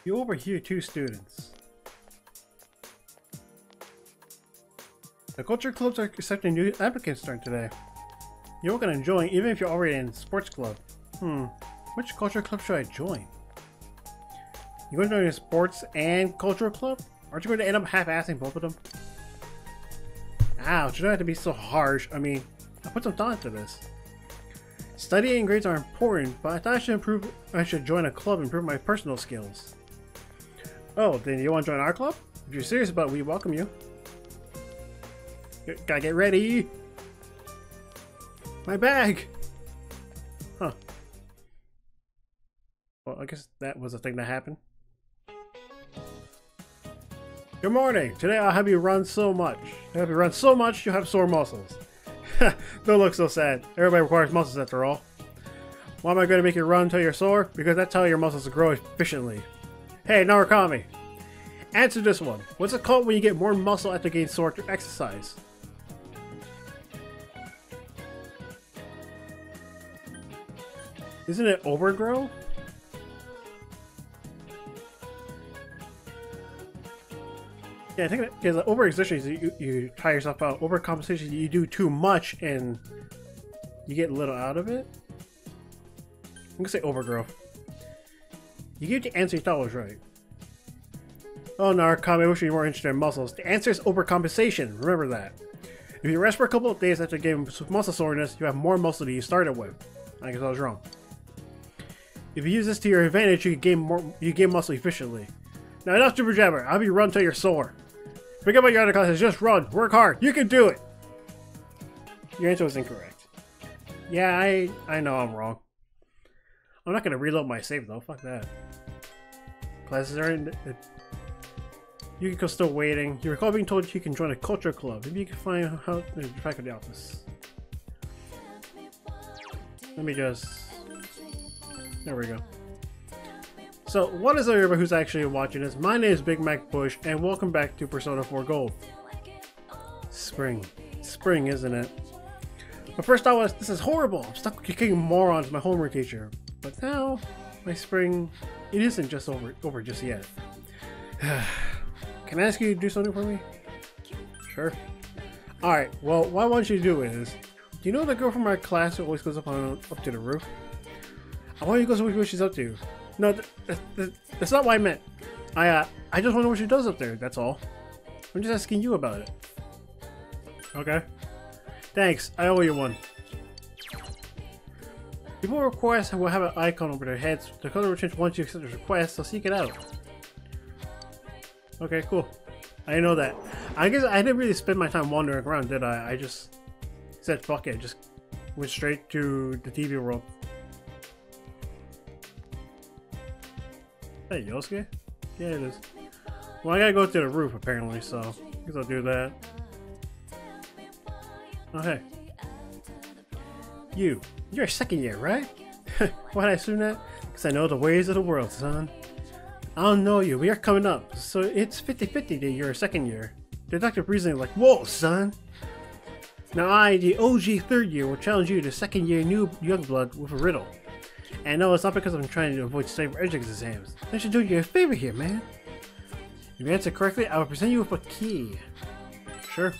You overhear two students. The culture clubs are accepting new applicants starting today. You're going to join even if you're already in sports club. Which culture club should I join? You going to join a sports and cultural club? Aren't you going to end up half-assing both of them? Ouch, you don't have to be so harsh. I mean, I put some thought into this. Studying and grades are important, but I thought I should join a club and improve my personal skills. Oh, then you want to join our club? If you're serious about it, we welcome you. Gotta get ready! My bag! Huh. Well, I guess that was a thing that happened. Good morning! Today I'll have you run so much. I'll have you run so much you'll have sore muscles. Don't look so sad. Everybody requires muscles after all. Why am I going to make you run until you're sore? Because that's how your muscles grow efficiently. Hey, Narukami! Answer this one. What's it called when you get more muscle after getting sore through exercise? Isn't it overgrow? Yeah, I think because overexertion, you tire yourself out. Overcompensation, you do too much and you get little out of it. I'm gonna say overgrow. You gave the answer you thought was right. Oh, Narukami, I wish you were more interested in muscles. The answer is overcompensation. Remember that. If you rest for a couple of days after getting muscle soreness, you have more muscle than you started with. I guess I was wrong. If you use this to your advantage, you can gain muscle efficiently. Now enough jibber jabber. I'll be run till you're sore. Forget about your other classes. Just run. Work hard. You can do it. Your answer was incorrect. Yeah, I know I'm wrong. I'm not gonna reload my save though. Fuck that. Classes are in. Yumiko's still waiting. You recall being told you can join a culture club. Maybe you can find how to back at the office. Let me just. There we go. So, what is up everybody who's actually watching this? My name is bigmacbush, and welcome back to Persona 4 Gold. Spring. Spring, isn't it? My first thought was, this is horrible! I'm stuck kicking morons, my homework teacher. But now, my spring, it isn't just over just yet. Can I ask you to do something for me? Sure. Alright, well, what I want you to do is, do you know the girl from our class who always goes up to the roof? I want you to go see what she's up to. No, that's not what I meant. I just want to know what she does up there, that's all. I'm just asking you about it. Okay. Thanks, I owe you one. People request will have an icon over their heads. The color will change once you accept the request, so seek it out. Okay, cool. I didn't know that. I guess I didn't really spend my time wandering around, did I? I just said fuck it, just went straight to the TV world. Hey, Yosuke? Yeah, it is. Well, I gotta go to the roof apparently, so I guess I'll do that. Oh, hey. You're a second year, right? Why'd I assume that? Because I know the ways of the world, son. I don't know you, we are coming up, so it's 50-50 that you're a second year. Deductive reasoning like, whoa, son! Now I, the OG third year, will challenge you, the second year new youngblood, with a riddle. And no, it's not because I'm trying to avoid studying for ethics exams. I should do you a favor here, man. If you answer correctly, I will present you with a key. Sure.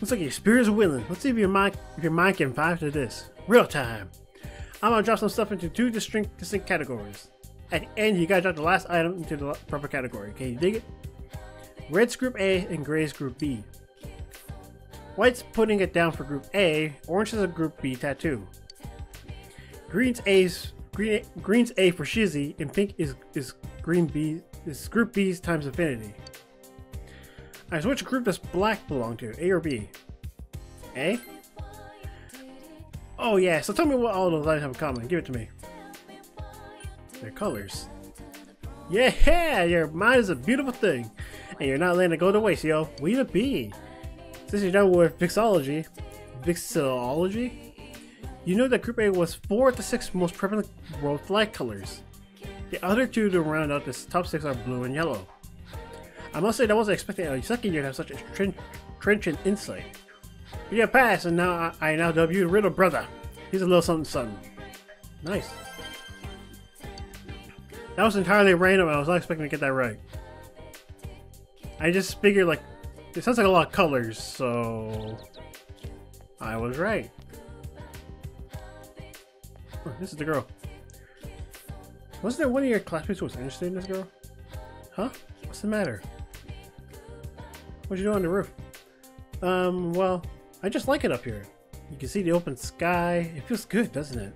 Looks like your spirit is willing. Let's see if your mind can vibe to this. Real time. I'm gonna drop some stuff into two distinct categories. At the end, you gotta drop the last item into the proper category. Can you dig it? Red's Group A and Gray's Group B. White's putting it down for Group A. Orange is a Group B tattoo. Green's A for Shizzy, and pink is Group B's times infinity. Alright, so which group does black belong to? A or B? A? Oh yeah, so tell me what all those items have in common. Give it to me. Their colors. Yeah, your mind is a beautiful thing. And you're not letting it go to waste, yo. We the B. Since you're done with Vixology, you know that Group A was 4 of the 6 most prevalent world flag colors. The other two to round out this top 6 are blue and yellow. I must say that I wasn't expecting a second year to have such a trenchant insight. You get passed, and now I now dub you Riddle Brother. He's a little something something. Nice. That was entirely random. I was not expecting to get that right. I just figured, like, it sounds like a lot of colors, so I was right. Oh, this is the girl. Wasn't there one of your classmates who was interested in this girl? Huh? What's the matter? What'd you do on the roof? Well, I just like it up here. You can see the open sky. It feels good, doesn't it?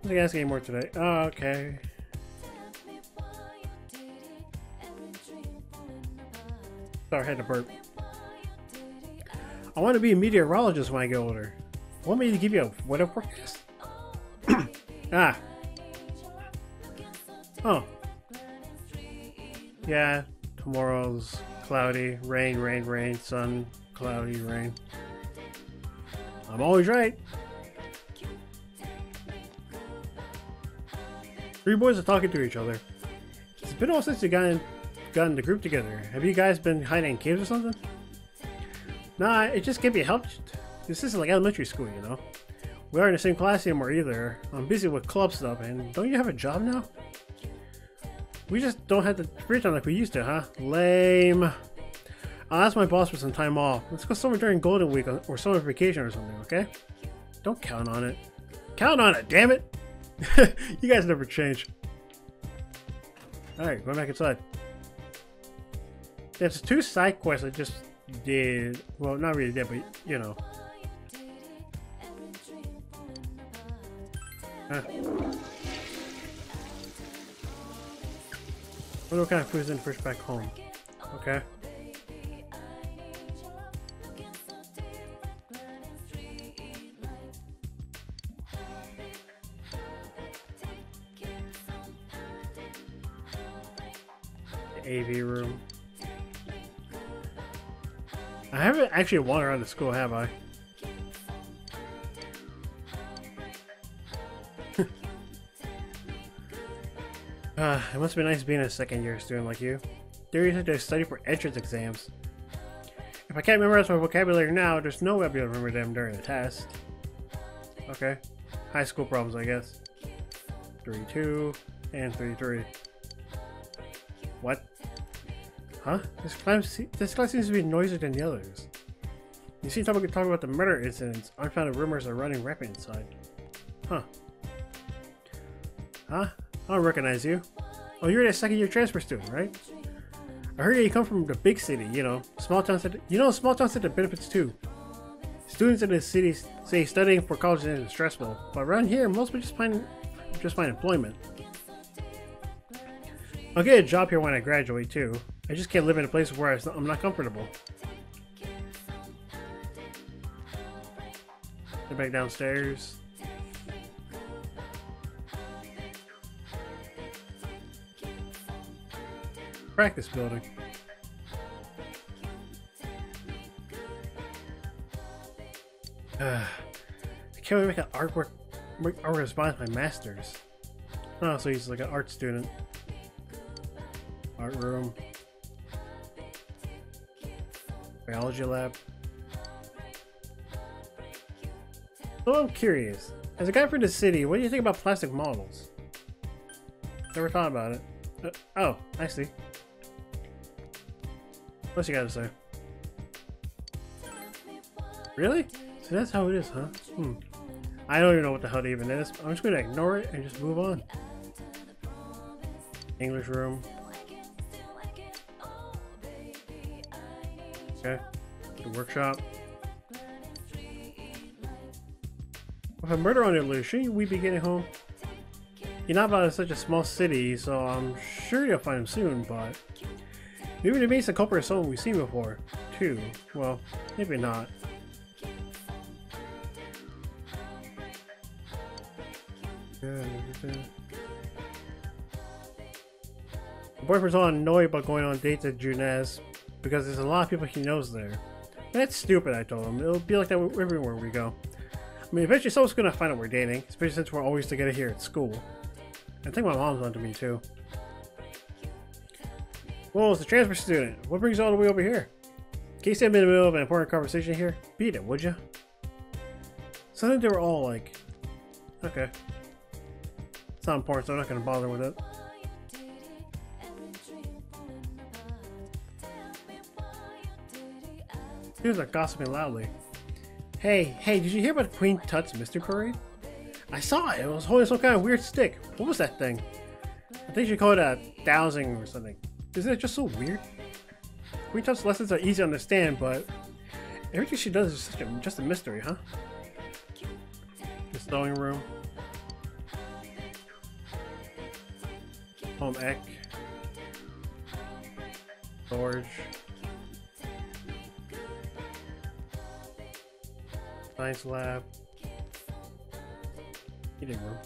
I don't ask any more today. Oh, okay. Sorry, I had to burp. I want to be a meteorologist when I get older. Want me to give you a weather forecast? Ah. Oh. Yeah, tomorrow's cloudy, rain, rain, rain, sun, cloudy, rain. I'm always right. Three boys are talking to each other. It's been a while since you gotten the group together. Have you guys been hiding in caves or something? Nah, it just can't be helped. This isn't like elementary school, you know. We aren't in the same class anymore either. I'm busy with club stuff, and don't you have a job now? We just don't have the free time like we used to, huh? Lame. I'll ask my boss for some time off. Let's go somewhere during Golden Week or summer vacation or something, okay? Don't count on it. Count on it, damn it! You guys never change. Alright, going back inside. There's 2 side quests I just did. Well, not really did, but you know. Huh. What kind of food is in first back home? Okay. The AV room. I haven't actually wandered around the school, have I? It must be nice being a second-year student like you. There you to study for entrance exams. If I can't memorize my vocabulary now, there's no way I'll be able to remember them during the test. Okay. High school problems, I guess. 3-2 and 3-3. What? Huh? This class seems to be noisier than the others. You seem to talk about the murder incidents. Unfounded rumors are running rampant inside. Huh. Huh? I don't recognize you. Oh, you're the second-year transfer student, right? I heard that you come from the big city, you know. Small towns that small towns have the benefits too. Students in the city say studying for college is stressful, but around here, most people just find employment. I'll get a job here when I graduate too. I just can't live in a place where I'm not comfortable. Get back downstairs. Practice building. I can't make an artwork as my master's. Oh, so he's like an art student. Art room. Biology lab. So I'm curious. As a guy from the city, what do you think about plastic models? Never thought about it. Oh, I see. What's you gotta say? Really? So that's how it is, huh? I don't even know what the hell it even is. I'm just gonna ignore it and just move on. English room. Okay. The workshop. With a murder on the loose, shouldn't we be getting home? Inaba is such a small city, so I'm sure you'll find him soon, but maybe the main culprit is someone we've seen before, too. Well, maybe not. The boyfriend's all annoyed about going on dates at Junez because there's a lot of people he knows there. That's stupid, I told him. It'll be like that everywhere we go. I mean, eventually someone's gonna find out we're dating, especially since we're always together here at school. I think my mom's onto me too. Whoa, it's a transfer student. What brings you all the way over here? In case I'm in the middle of an important conversation here, beat it, would ya? So I think they were all like, okay. It's not important, so I'm not gonna bother with it. Students are gossiping loudly. Hey, did you hear about Queen Tut's Mystery Parade? I saw it. It was holding some kind of weird stick. What was that thing? I think she called it a dowsing or something. Isn't it just so weird? Queen Tut's lessons are easy to understand, but everything she does is just a mystery, huh? The sewing room. Home ec. Storage. Science lab. Eating room.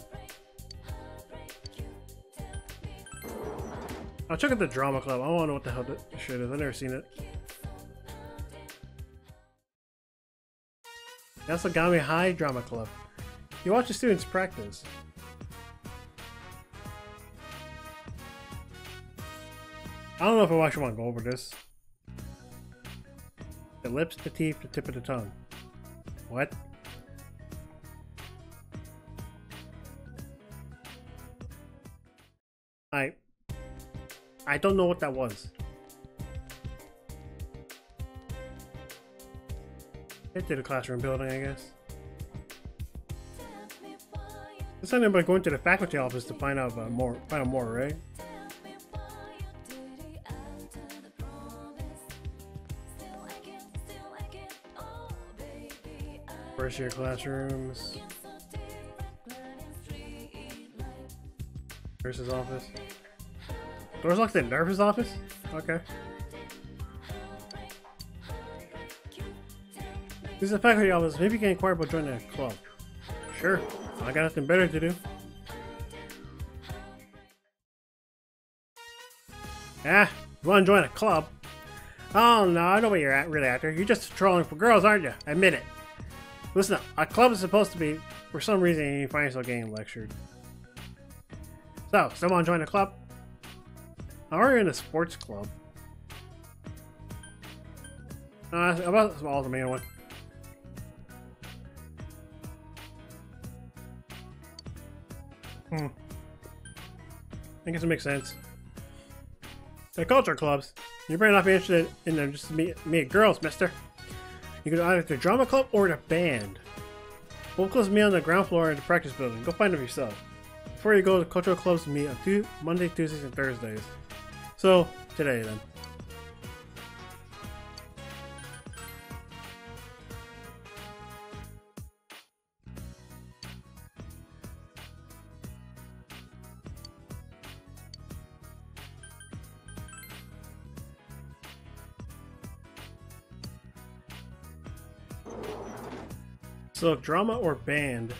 I'll check out the drama club. I want to know what the hell this shit is. I've never seen it. Yasogami High Drama Club. You watch the students practice. I don't know if I actually want to go over this. The lips, the teeth, the tip of the tongue. What? I don't know what that was. Into the classroom building, I guess. It's something about going to the faculty office to find out more, right? First year classrooms. Nurse's office. Doors locked in nurse's office? Okay. This is the faculty office. Maybe you can inquire about joining a club. Sure. I got nothing better to do. Ah, you want to join a club? Oh no, I know what you're really after. You're just trolling for girls, aren't you? Admit it. Listen up, a club is supposed to be, for some reason, you find yourself getting lectured. So, someone join a club? I'm already in a sports club. About all the main one. I guess it makes sense. The culture clubs. You better not be interested in them just to meet girls, mister. You can either the drama club or the band. Both clubs meet on the ground floor in the practice building. Go find them yourself. Before you go, the cultural clubs meet on Monday, Tuesdays, and Thursdays. So, today then. So, drama or band?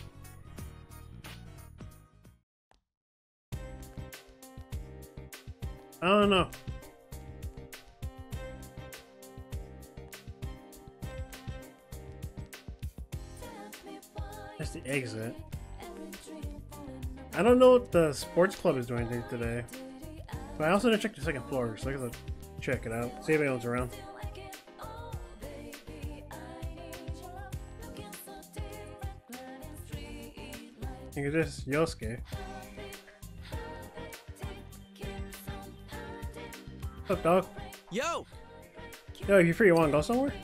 I don't know. That's the exit. I don't know what the sports club is doing today. But I also didn't check the second floor, so I gotta check it out. See if anyone's around. I think it's just Yosuke. What's up, dog? Yo! Yo, you free? You wanna go somewhere?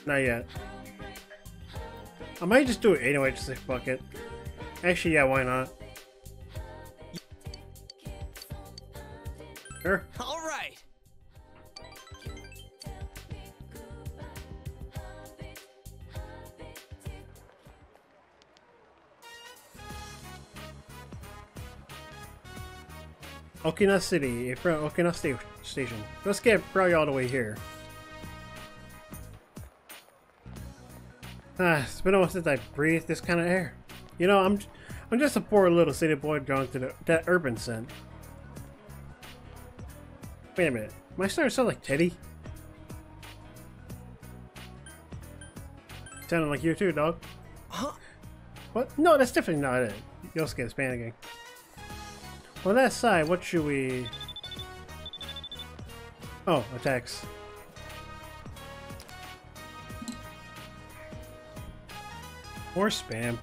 Not yet. I might just do it anyway, just say fuck it. Actually, yeah, why not? Sure. All right. Okina City, Okina Station. Let's get probably all the way here. It's been a while since I breathed this kind of air. You know, I'm just a poor little city boy drawn to that urban scent. Wait a minute, am I starting to sound like Teddy? Sounding like you too, dog. Huh? What? No, that's definitely not it. Yosuke is panicking. On that side, what should we... Oh, attacks. Or spam.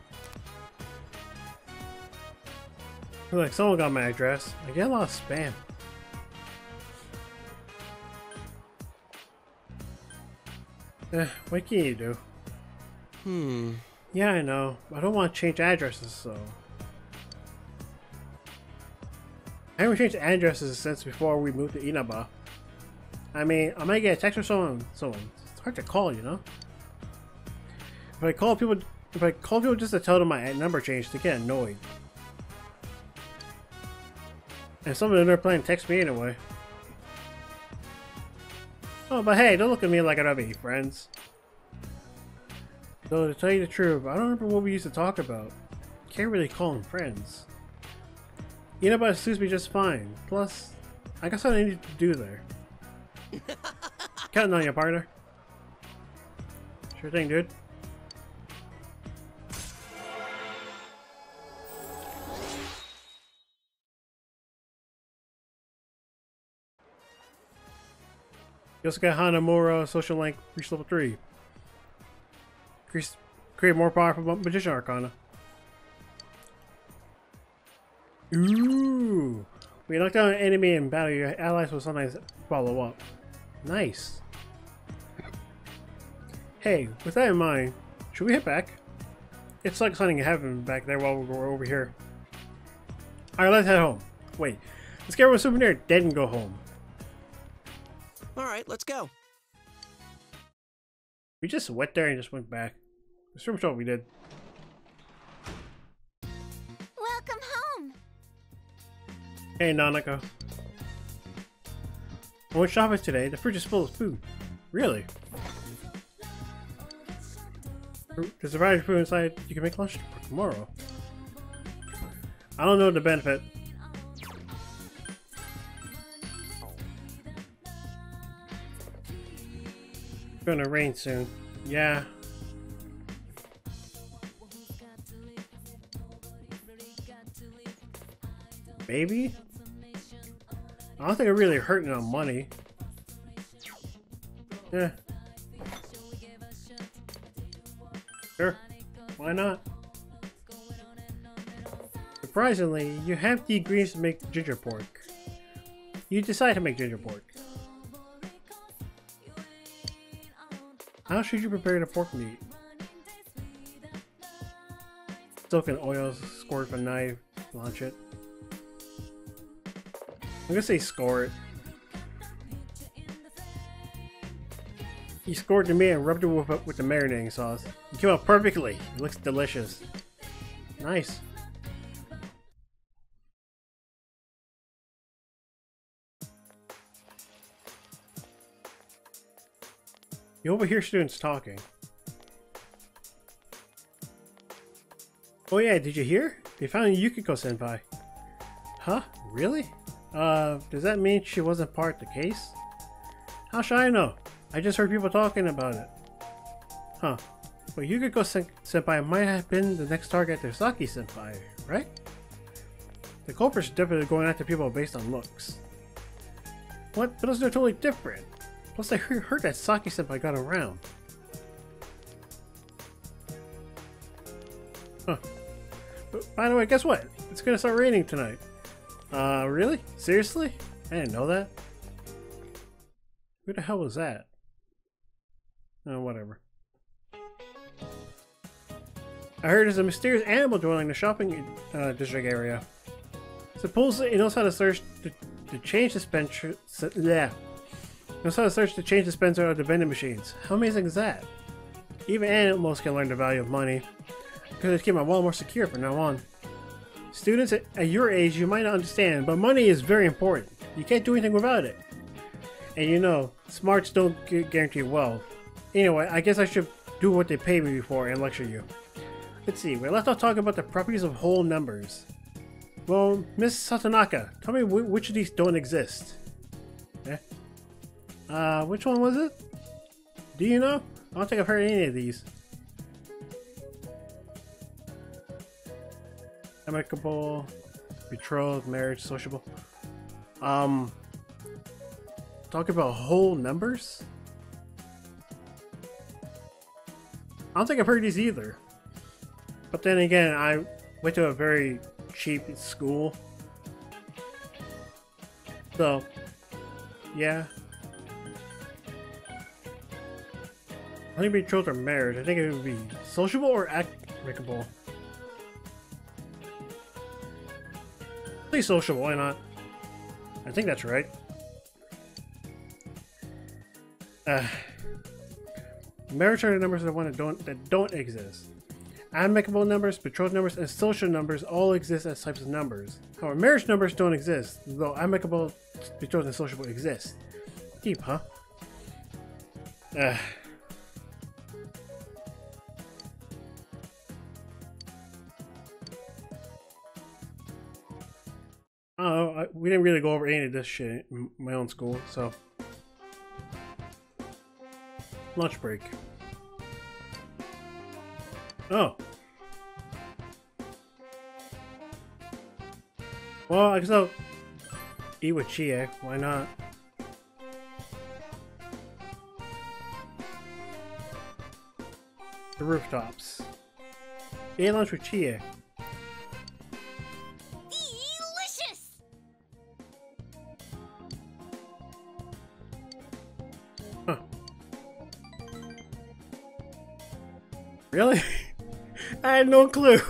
Looks like someone got my address. I get a lot of spam. What can you do? Yeah, I know. I don't want to change addresses, so... I haven't changed addresses since before we moved to Inaba. I mean, I might get a text or someone. It's hard to call, you know? If I call people just to tell them my number changed, they get annoyed. And some of them are planning to text me anyway. Oh, but hey, don't look at me like I don't have any friends. Though, to tell you the truth, I don't remember what we used to talk about. Can't really call them friends. Inaba suits me just fine. Plus, I got something I need to do there. Counting on you, partner. Sure thing, dude. You also got Hanamura, social link, reach level 3. Create more powerful magician arcana. Ooh! When you knock down an enemy in battle, your allies will sometimes follow up. Nice. Hey, with that in mind, should we head back? It's like something happened back there while we were over here. Alright, let's head home. Wait, let's get everyone a souvenir, then go home. Alright, let's go. We just went there and just went back. That's pretty much what we did. Welcome home. Hey, Nanako. I went shopping today. The fridge is full of food. Really? There's a variety of food inside. You can make lunch for tomorrow. I don't know the benefit. It's gonna rain soon. Yeah. Maybe? I don't think I'm really hurting on money. Yeah. Sure. Why not? Surprisingly, you have the ingredients to make ginger pork. You decide to make ginger pork. How should you prepare the pork meat? Soak in oil, squirt with a knife, launch it. I'm gonna say score it. You scored the meat and rubbed it with the marinating sauce. You came out perfectly. It looks delicious. Nice. You overhear students talking. Oh yeah, did you hear? They found Yumiko-senpai. Huh? Really? Does that mean she wasn't part of the case? How should I know? I just heard people talking about it. Huh. Well, Yumiko-senpai might have been the next target to Saki-senpai, right? The culprits are definitely going after people based on looks. What? But those are totally different. Plus, I heard that Saki-senpai got around. Huh. But, by the way, guess what? It's gonna start raining tonight. Really? Seriously? I didn't know that. Who the hell was that? Oh, whatever. I heard there's a mysterious animal dwelling in the shopping district area. Supposedly, it knows how to search to change dispenser. Yeah. It knows how to search to change dispenser of the vending machines. How amazing is that? Even animals can learn the value of money. Because it keep my wallet more secure from now on. Students at your age, you might not understand, but money is very important. You can't do anything without it. And you know, smarts don't guarantee wealth. Anyway, I guess I should do what they pay me before and lecture you. Let's see, we left off talking about the properties of whole numbers. Well, Miss Satonaka, tell me which of these don't exist. Eh? Which one was it? Do you know? I don't think I've heard any of these. Amicable, betrothed, marriage, sociable. Talk about whole numbers? I don't think I've heard these either. But then again, I went to a very cheap school. So, yeah. think betrothed or marriage. I think it would be sociable or amicable. Please sociable, why not? I think that's right. Marriage are the numbers of the one that don't exist. Amicable numbers, betrothed numbers, and social numbers all exist as types of numbers. However, marriage numbers don't exist, though amicable, betrothed, and sociable exist. Deep, huh? I don't know, we didn't really go over any of this shit in my own school, so. Lunch break. Oh. Well, I guess I'll eat with Chie. Why not? The rooftops. Eat lunch with Chie. Delicious! Huh. Really? I had no clue.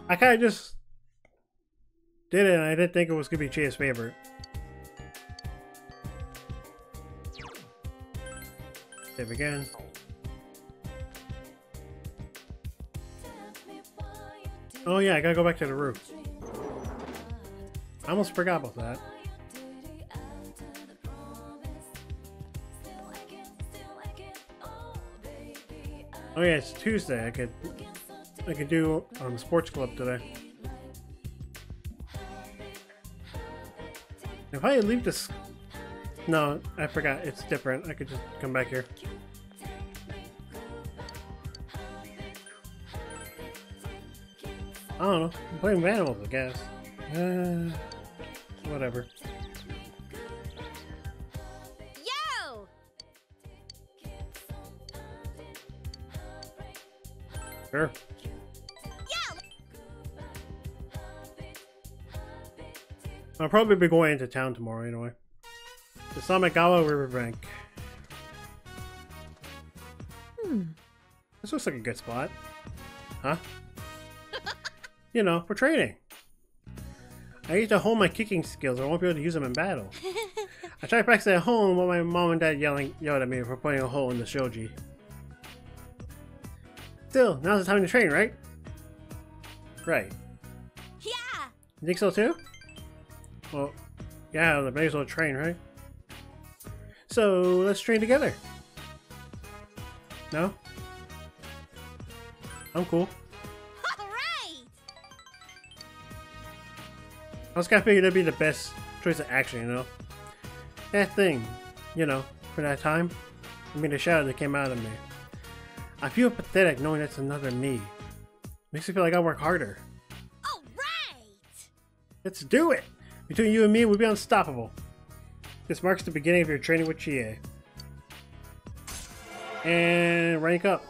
I kind of just did it and I didn't think it was going to be Chie's favorite. Save again. Oh yeah, I gotta go back to the roof. I almost forgot about that. Oh yeah, it's Tuesday. I could do sports club today. If I leave this, no, I forgot. It's different. I could just come back here. I don't know. I'm playing with animals, I guess. Whatever. Yo! Sure. I'll probably be going into town tomorrow anyway. The Samagawa Riverbank. This looks like a good spot. Huh? You know, for training. I need to hone my kicking skills or I won't be able to use them in battle. I tried practicing at home while my mom and dad yelled at me for putting a hole in the shoji. Still, now's the time to train, right? Right. Yeah! You think so too? Well, yeah, the may as well train, right? So, let's train together. No? I'm cool. Alright! I was kind of figuring that'd be the best choice of action, you know? That thing, you know, for that time. I mean, the shadow that came out of me. I feel pathetic knowing that's another me. Makes me feel like I work harder. Alright! Let's do it! Between you and me, we'll be unstoppable. This marks the beginning of your training with Chie. And rank up.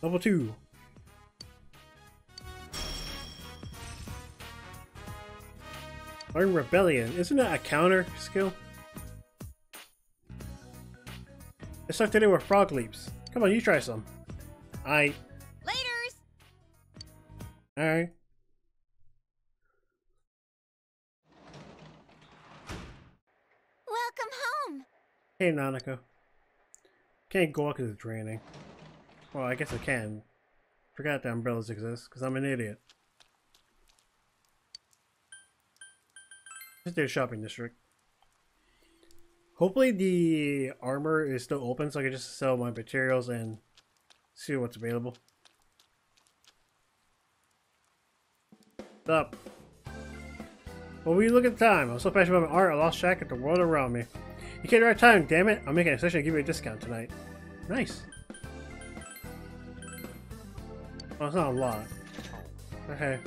Level 2. Learn Rebellion. Isn't that a counter skill? Let's start today with frog leaps. Come on, you try some. Laters! Alright. Welcome home! Hey, Nanako. Can't go out because it's raining. Well, I guess I can. Forgot that umbrellas exist, because I'm an idiot. Let's do a shopping district. Hopefully the armor is still open so I can just sell my materials and see what's available. What's up? Well, we look at the time. I'm so passionate about my art, I lost track of the world around me. You came at the right time, damn it! I'm making a session to give you a discount tonight. Nice. Well, it's not a lot. Okay.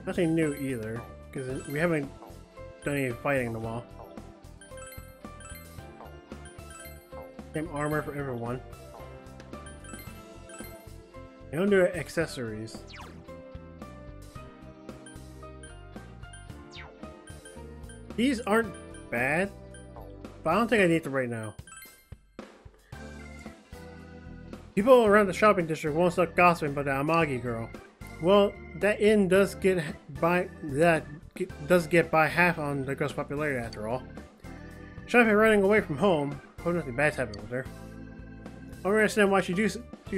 Nothing new either, because we haven't done any fighting in a while. Same armor for everyone. They don't do accessories. These aren't bad, but I don't think I need them right now. People around the shopping district won't stop gossiping about the Amagi girl. Well, that inn does get by half on the girl's popularity after all. Shopping running away from home. Hope nothing bad's happened with her. I don't understand why she do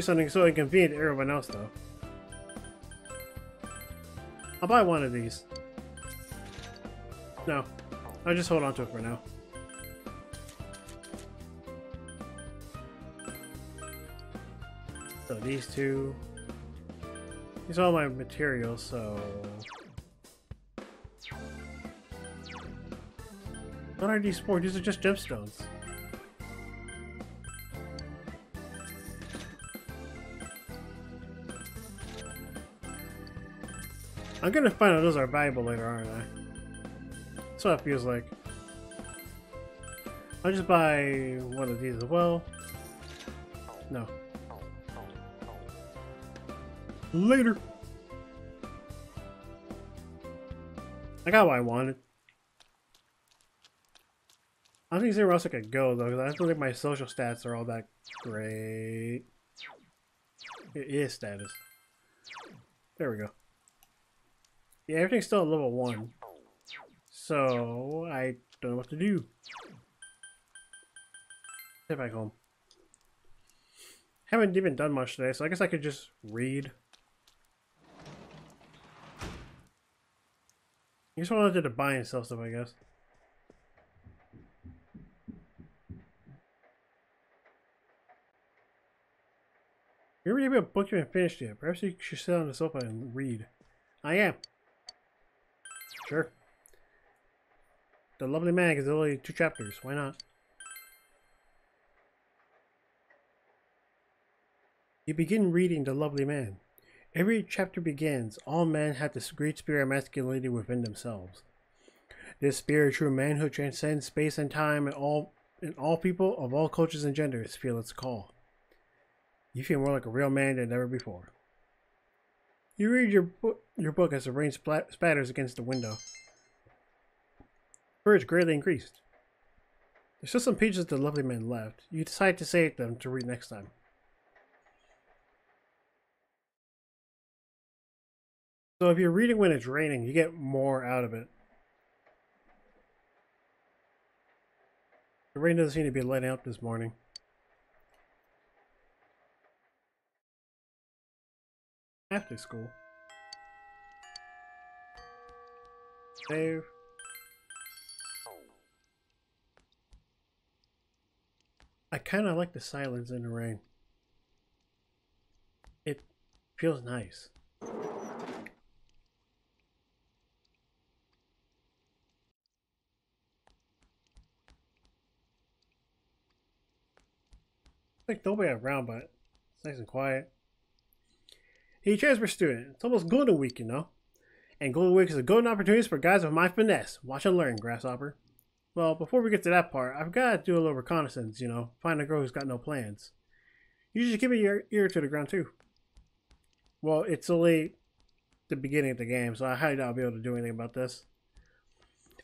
something so inconvenient to everyone else though. I'll buy one of these. No, I'll just hold on to it for now. So these two. These are all my materials, so... What are these for? These are just gemstones. I'm gonna find out those are valuable later, aren't I? That's what it feels like. I'll just buy one of these as well. No. Later. I got what I wanted. I don't think there's anywhere else I could go though, because I don't think my social stats are all that great. It is status. There we go. Yeah, everything's still at level 1. So I don't know what to do. Get back home. Haven't even done much today, so I guess I could just read. I just wanted to buy and sell stuff, I guess. You're reading a book you haven't finished yet. Perhaps you should sit on the sofa and read. I am. Sure. The Lovely Man is only 2 chapters. Why not? You begin reading The Lovely Man. Every chapter begins, all men have this great spirit of masculinity within themselves. This spirit of true manhood transcends space and time, and all people of all cultures and genders feel its call. You feel more like a real man than ever before. You read your book as the rain spatters against the window. Birds greatly increased. There's still some pages of The Lovely Man left. You decide to save them to read next time. So if you're reading when it's raining, you get more out of it. The rain doesn't seem to be letting up this morning. After school. Save. I kind of like the silence in the rain. It feels nice. Like nobody around, but it's nice and quiet. Hey, transfer student. It's almost Golden Week, you know. And Golden Week is a golden opportunity for guys with my finesse. Watch and learn, Grasshopper. Well, before we get to that part, I've got to do a little reconnaissance, you know. Find a girl who's got no plans. You should keep your ear to the ground, too. Well, it's only the beginning of the game, so I highly doubt I'll be able to do anything about this.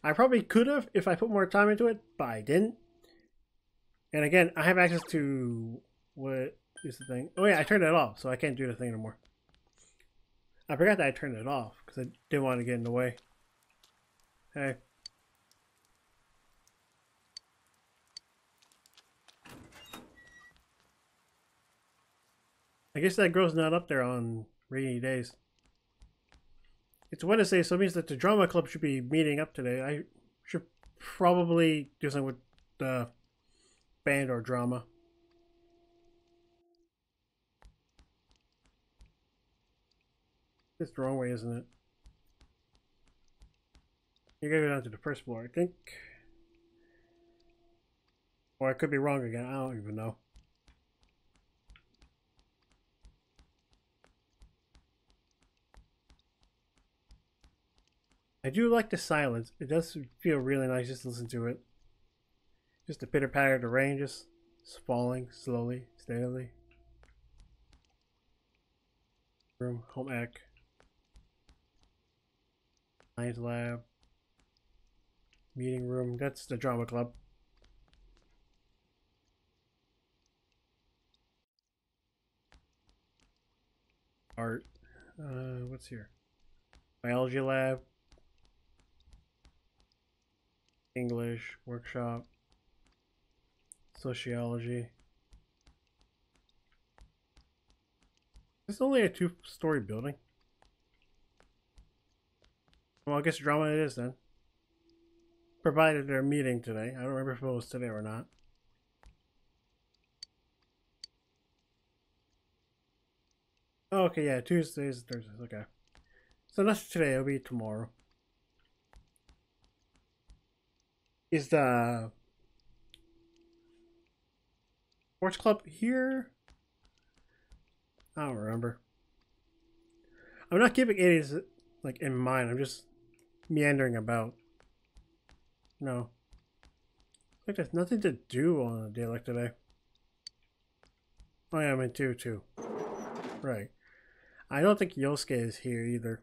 I probably could have if I put more time into it, but I didn't. And again, I have access to... What is the thing? Oh yeah, I turned it off, so I can't do the thing anymore. I forgot that I turned it off, because I didn't want to get in the way. Hey. I guess that girl's not up there on rainy days. It's Wednesday, so it means that the drama club should be meeting up today. I should probably do something with the band or drama. It's the wrong way, isn't it? You gotta go down to the first floor, I think. Or I could be wrong again, I don't even know. I do like the silence. It does feel really nice just to listen to it. Just the pitter patter of the rain just falling slowly, steadily. Room, home ec. Science lab. Meeting room. That's the drama club. Art. What's here? Biology lab. English workshop. Sociology. It's only a 2-story building. Well, I guess drama it is then. Provided they're meeting today. I don't remember if it was today or not. Oh, okay, yeah, Tuesdays, Thursdays, okay. So that's today, it'll be tomorrow. Is the sports club here? I don't remember. I'm not keeping it like in mind, I'm just meandering about. No. Like there's nothing to do on a day like today. Oh yeah, I'm in 2 too. Right. I don't think Yosuke is here either.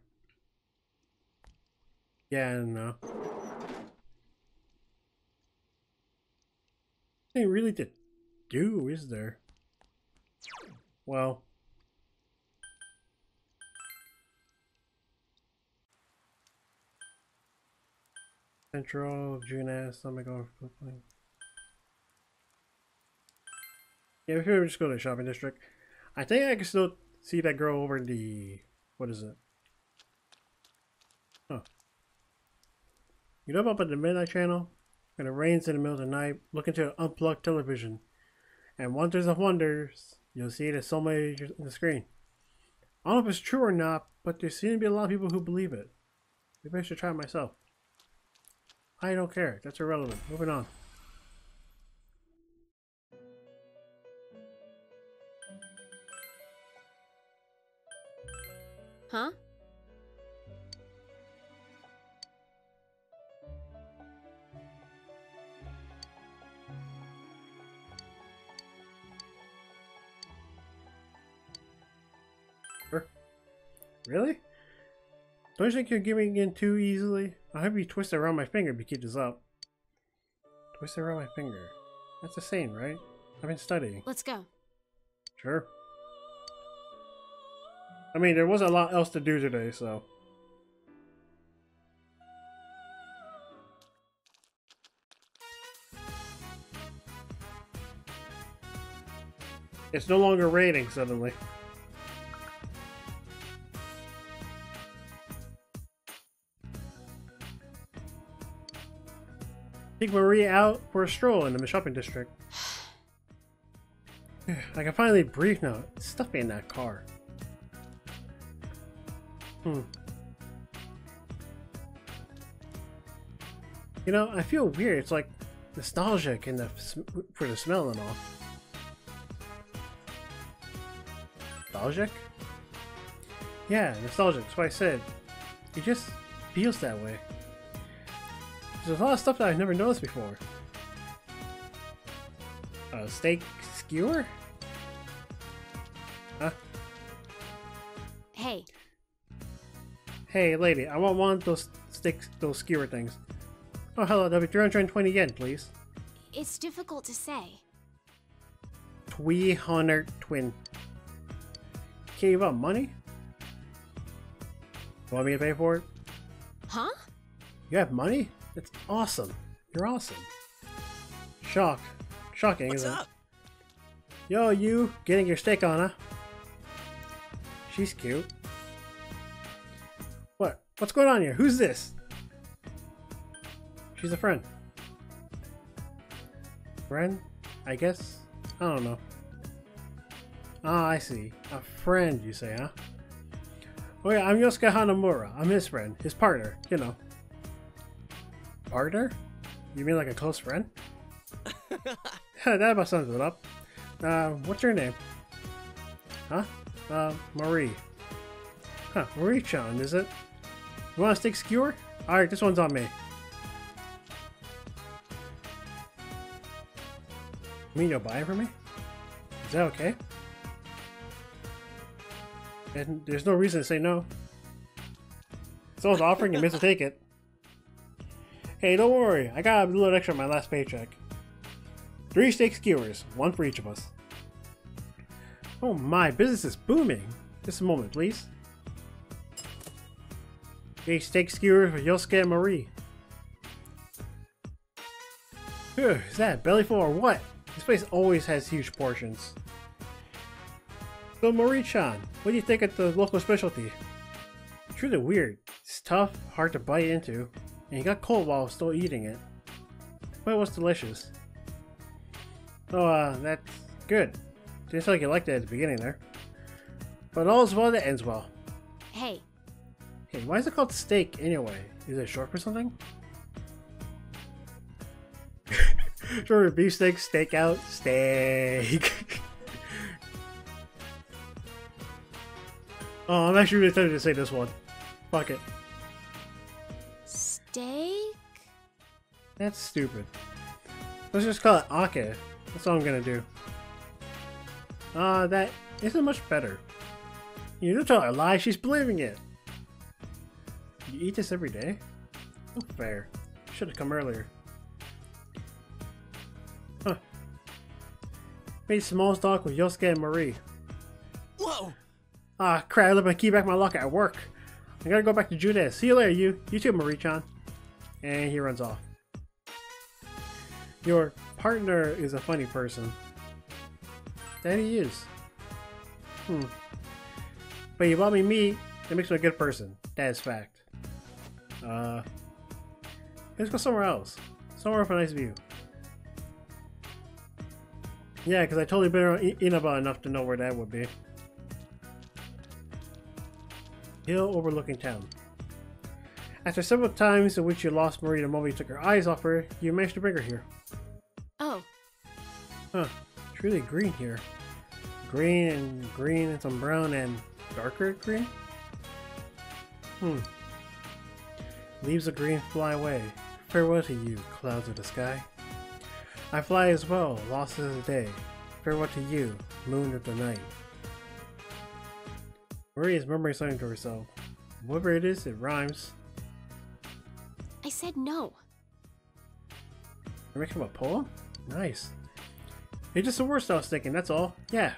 Yeah, no. Nothing really to do, is there? Well. Central, Junas, let me go. Yeah, we could just go to the shopping district. I think I can still see that girl over the... What is it? Oh. You know about the Midnight Channel? When it rains in the middle of the night, look into an unplugged television. And wonders of wonders, you'll see it as so many on the screen. I don't know if it's true or not, but there seem to be a lot of people who believe it. Maybe I should try it myself. I don't care. That's irrelevant. Moving on. Huh? Really? Don't you think you're giving in too easily? I'll have you twist it around my finger if you keep this up. Twist it around my finger. That's a saying, right? I've been studying. Let's go. Sure. I mean, there wasn't a lot else to do today, so... It's no longer raining suddenly. Take Marie out for a stroll in the shopping district. I can finally breathe now. It's stuffy in that car. You know, I feel weird. It's like nostalgic in for the smell and all. Nostalgic? Yeah, nostalgic. That's what I said. It just feels that way. There's a lot of stuff that I've never noticed before. Steak skewer? Huh? Hey. Hey, lady, I want one of those those skewer things. Oh, hello, that'll be 320 yen, please. It's difficult to say. 300 twin. Okay, you want money? You want me to pay for it? Huh? You have money? That's awesome. You're awesome. Shocked. Shocking, What's isn't up? it? Yo, you getting your steak on, huh? She's cute. What? What's going on here? Who's this? She's a friend. Friend? I guess? I don't know. Ah, I see. A friend, you say, huh? Oh yeah, I'm Yosuke Hanamura. I'm his friend. His partner, you know. Partner? You mean like a close friend? That about sums it up. What's your name? Huh? Marie. Huh, Marie-chan, is it? You want a steak skewer? Alright, this one's on me. You mean you'll buy it for me? Is that okay? And there's no reason to say no. Someone's offering, you meant to take it. Hey, don't worry. I got a little extra on my last paycheck. 3 steak skewers, 1 for each of us. Oh my, business is booming. Just a moment, please. Okay, steak skewers for Yosuke and Marie. Phew, is that a belly full or what? This place always has huge portions. So Marie-chan, what do you think of the local specialty? It's really weird. It's tough, hard to bite into, and you got cold while still eating it. But it was delicious. Oh, that's good. Didn't feel like you liked it at the beginning there. But all's well that ends well. Hey. Hey, why is it called steak anyway? Is it short for something? Short for beefsteak, steakout, steak. Oh, I'm actually really tempted to say this one. Fuck it. Steak? That's stupid. Let's just call it ake. That's all I'm gonna do. That isn't much better. You don't tell her a lie, she's believing it. You eat this every day? Not fair. Should have come earlier. Huh. Made small talk with Yosuke and Marie. Whoa! Ah, crap, I left my key back in my locker at work. I gotta go back to Judas. See you later, you. You too, Marie-chan. And he runs off. Your partner is a funny person. That he is. But you bought me meat, that makes me a good person. That is fact. Let's go somewhere else. Somewhere with a nice view. Yeah, because I totally been around Inaba enough to know where that would be. Hill overlooking town. After several times in which you lost Marie the moment you took her eyes off her, you managed to bring her here. Oh. Huh. It's really green here. Green and some brown and darker green? Leaves of green fly away. Farewell to you, clouds of the sky. I fly as well, lost as the day. Farewell to you, moon of the night. Marie is murmuring something to herself. Whatever it is, it rhymes. I said no. You're making him a poem? Nice. It's just the worst I was thinking, that's all. Yeah.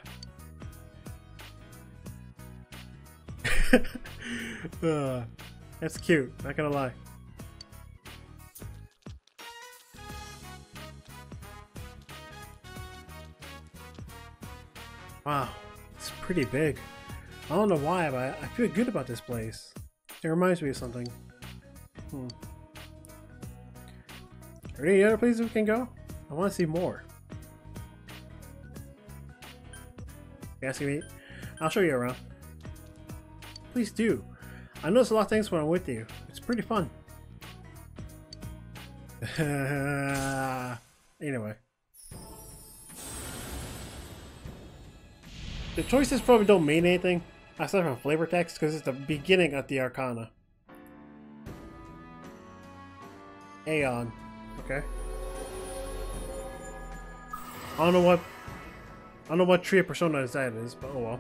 That's cute, not gonna lie. Wow, it's pretty big. I don't know why, but I feel good about this place. It reminds me of something. Are there any other places we can go? I want to see more. You asking me? I'll show you around. Please do. I notice a lot of things when I'm with you. It's pretty fun. Anyway. The choices probably don't mean anything, aside from flavor text, because it's the beginning of the Arcana. Aeon. Okay. I don't know what tree of persona that is, but oh well.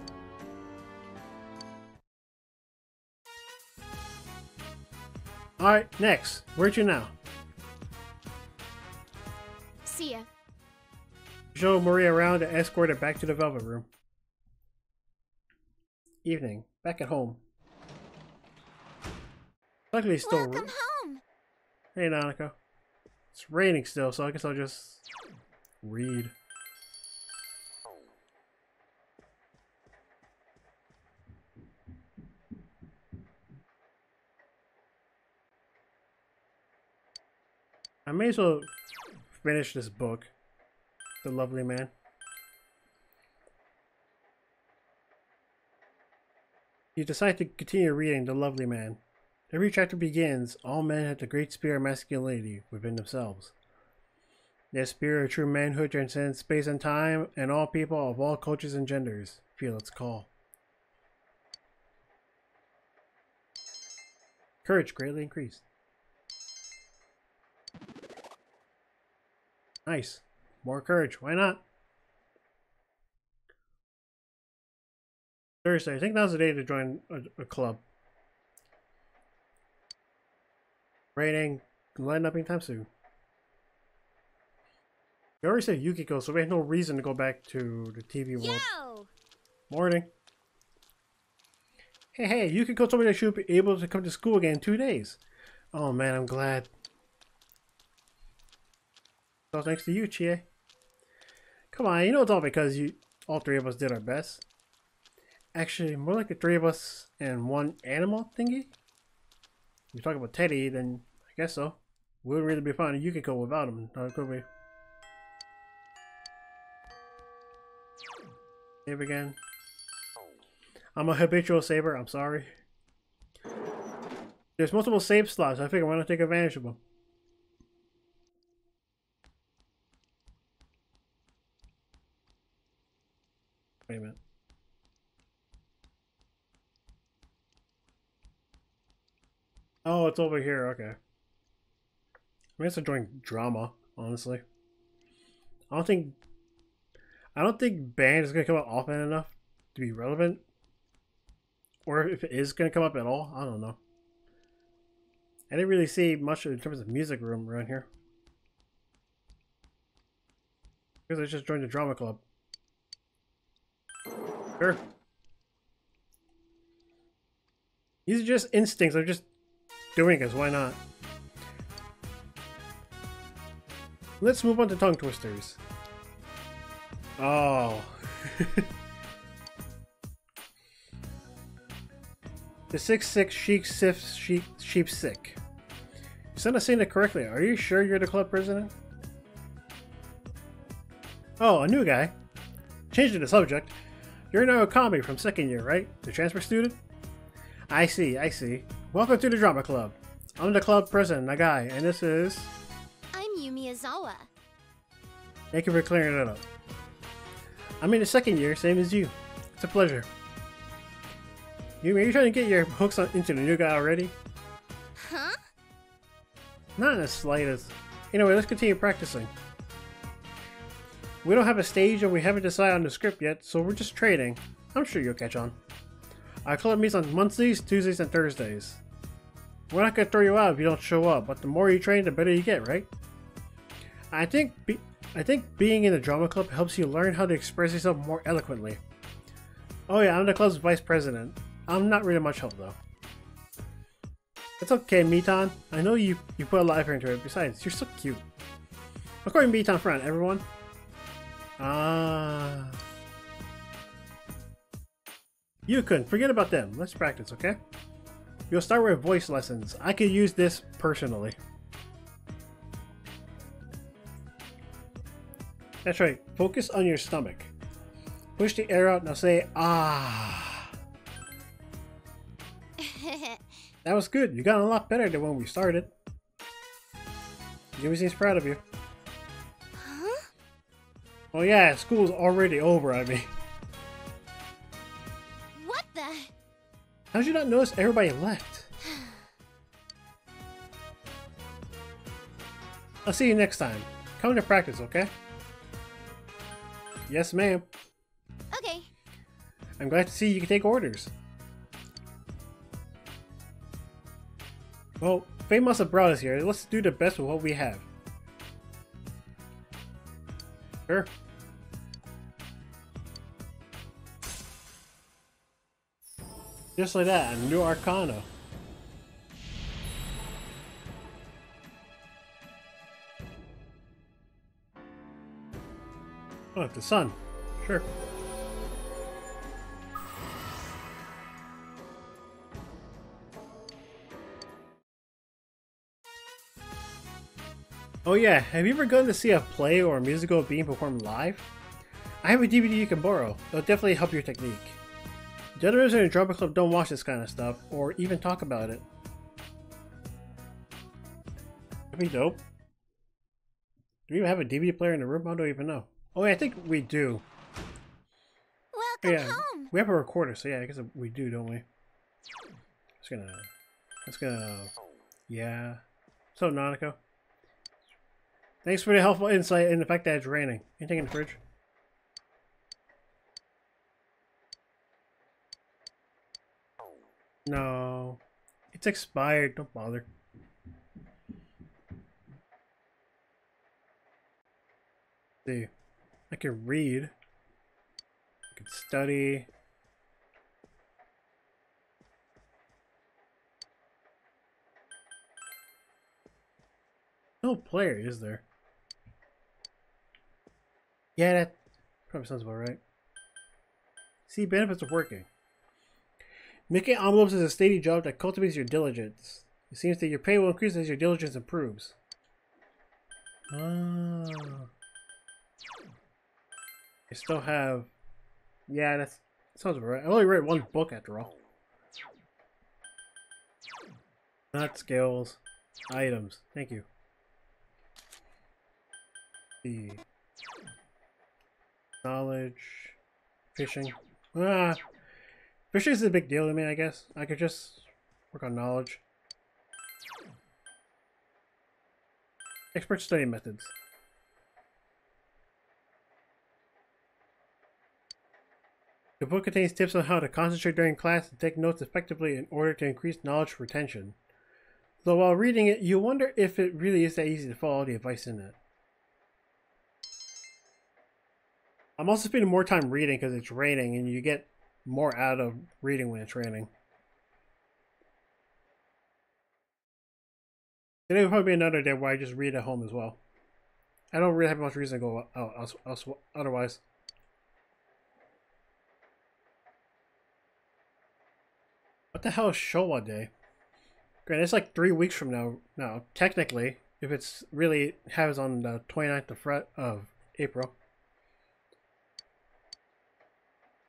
Alright, next. Where to now? See ya. Show Maria around and escort her back to the Velvet Room. Evening. Back at home. Luckily it's still Welcome home. Hey Nanako. It's raining still, so I guess I'll just read. I may as well finish this book. The Lovely Man. You decide to continue reading The Lovely Man. Every chapter begins, all men have the great spirit of masculinity within themselves. Their spirit of true manhood transcends space and time, and all people of all cultures and genders feel its call. Courage greatly increased. Nice. More courage. Why not? Thursday. I think now's the day to join a club. Raining. lighten up anytime soon. You already said Yukiko, so we have no reason to go back to the TV world. Yo! Morning. Hey, Yukiko told me that she would be able to come to school again in 2 days. Oh man, I'm glad. So thanks to you, Chie. Come on, you know it's all because all three of us did our best. Actually, more like the three of us and one animal thingy. If you talk about Teddy, then I guess so. We wouldn't really be finding Yukiko without him, could we? Save again. I'm a habitual saver, I'm sorry. There's multiple save slots, I figure why not take advantage of them. Wait a minute. Oh, it's over here, okay. I guess I'm doing drama, honestly. I don't think band is gonna come up often enough to be relevant. Or if it is gonna come up at all, I don't know. I didn't really see much in terms of music room around here. Because I just joined the drama club. Sure. These are just instincts, I'm just doing it, why not? Let's move on to tongue twisters. Oh. The 6'6" sheep sick. You said I saying it correctly. Are you sure you're the club president? Oh, a new guy. Changing the subject. You're now a comedy from second year, right? The transfer student? I see. Welcome to the drama club. I'm the club president, Nagai, and this is... I'm Yumi Azawa. Thank you for clearing that up. I'm in the second year, same as you. It's a pleasure. Yumi, are you trying to get your hooks into the new guy already? Huh? Not in the slightest. Anyway, let's continue practicing. We don't have a stage and we haven't decided on the script yet, so we're just trading. I'm sure you'll catch on. Our club meets on Mondays, Tuesdays, and Thursdays. We're not gonna throw you out if you don't show up, but the more you train, the better you get, right? I think being in the drama club helps you learn how to express yourself more eloquently. Oh yeah, I'm the club's vice president. I'm not really much help though. It's okay, Mitan. I know you put a lot of effort into it. Besides, you're so cute. According to Mitan friend, everyone. You couldn't forget about them. Let's practice, okay? We'll start with voice lessons. I could use this personally. That's right. Focus on your stomach. Push the air out. Now say ah. That was good. You got a lot better than when we started. Yumi seems proud of you. Huh? Oh yeah, school's already over, I mean. What the? How did you not notice everybody left? I'll see you next time. Come to practice, okay? Yes, ma'am. Okay. I'm glad to see you can take orders. Well, fate must have brought us here. Let's do the best with what we have. Sure. Just like that, a new Arcana. Oh, the sun. Sure. Oh yeah, have you ever gone to see a play or a musical being performed live? I have a DVD you can borrow. It'll definitely help your technique. The others in the drama club don't watch this kind of stuff, or even talk about it. That'd be dope. Do we even have a DVD player in the room? I don't even know. Oh yeah, I think we do. Welcome home. We have a recorder, so yeah, I guess we do, don't we? Yeah. So, Nanako. Thanks for the helpful insight and the fact that it's raining. Anything in the fridge? No. It's expired. Don't bother. See, I can read. I can study. No player, is there? Yeah, that probably sounds about right. See, benefits of working. Making envelopes is a steady job that cultivates your diligence. It seems that your pay will increase as your diligence improves. Ah. I still have... Yeah, that sounds about right. I only read one book after all. Not skills. Items. Thank you. The knowledge. Fishing. Ah. Fishing is a big deal to me, I guess. I could just work on knowledge. Expert study methods. The book contains tips on how to concentrate during class and take notes effectively in order to increase knowledge retention. Though while reading it, you wonder if it really is that easy to follow the advice in it. I'm also spending more time reading because it's raining and you get more out of reading when it's raining. Today will probably be another day where I just read at home as well. I don't really have much reason to go out otherwise. What the hell is Showa Day? Great, it's like 3 weeks from now. Now, technically, if it's really happens on the 29th of April.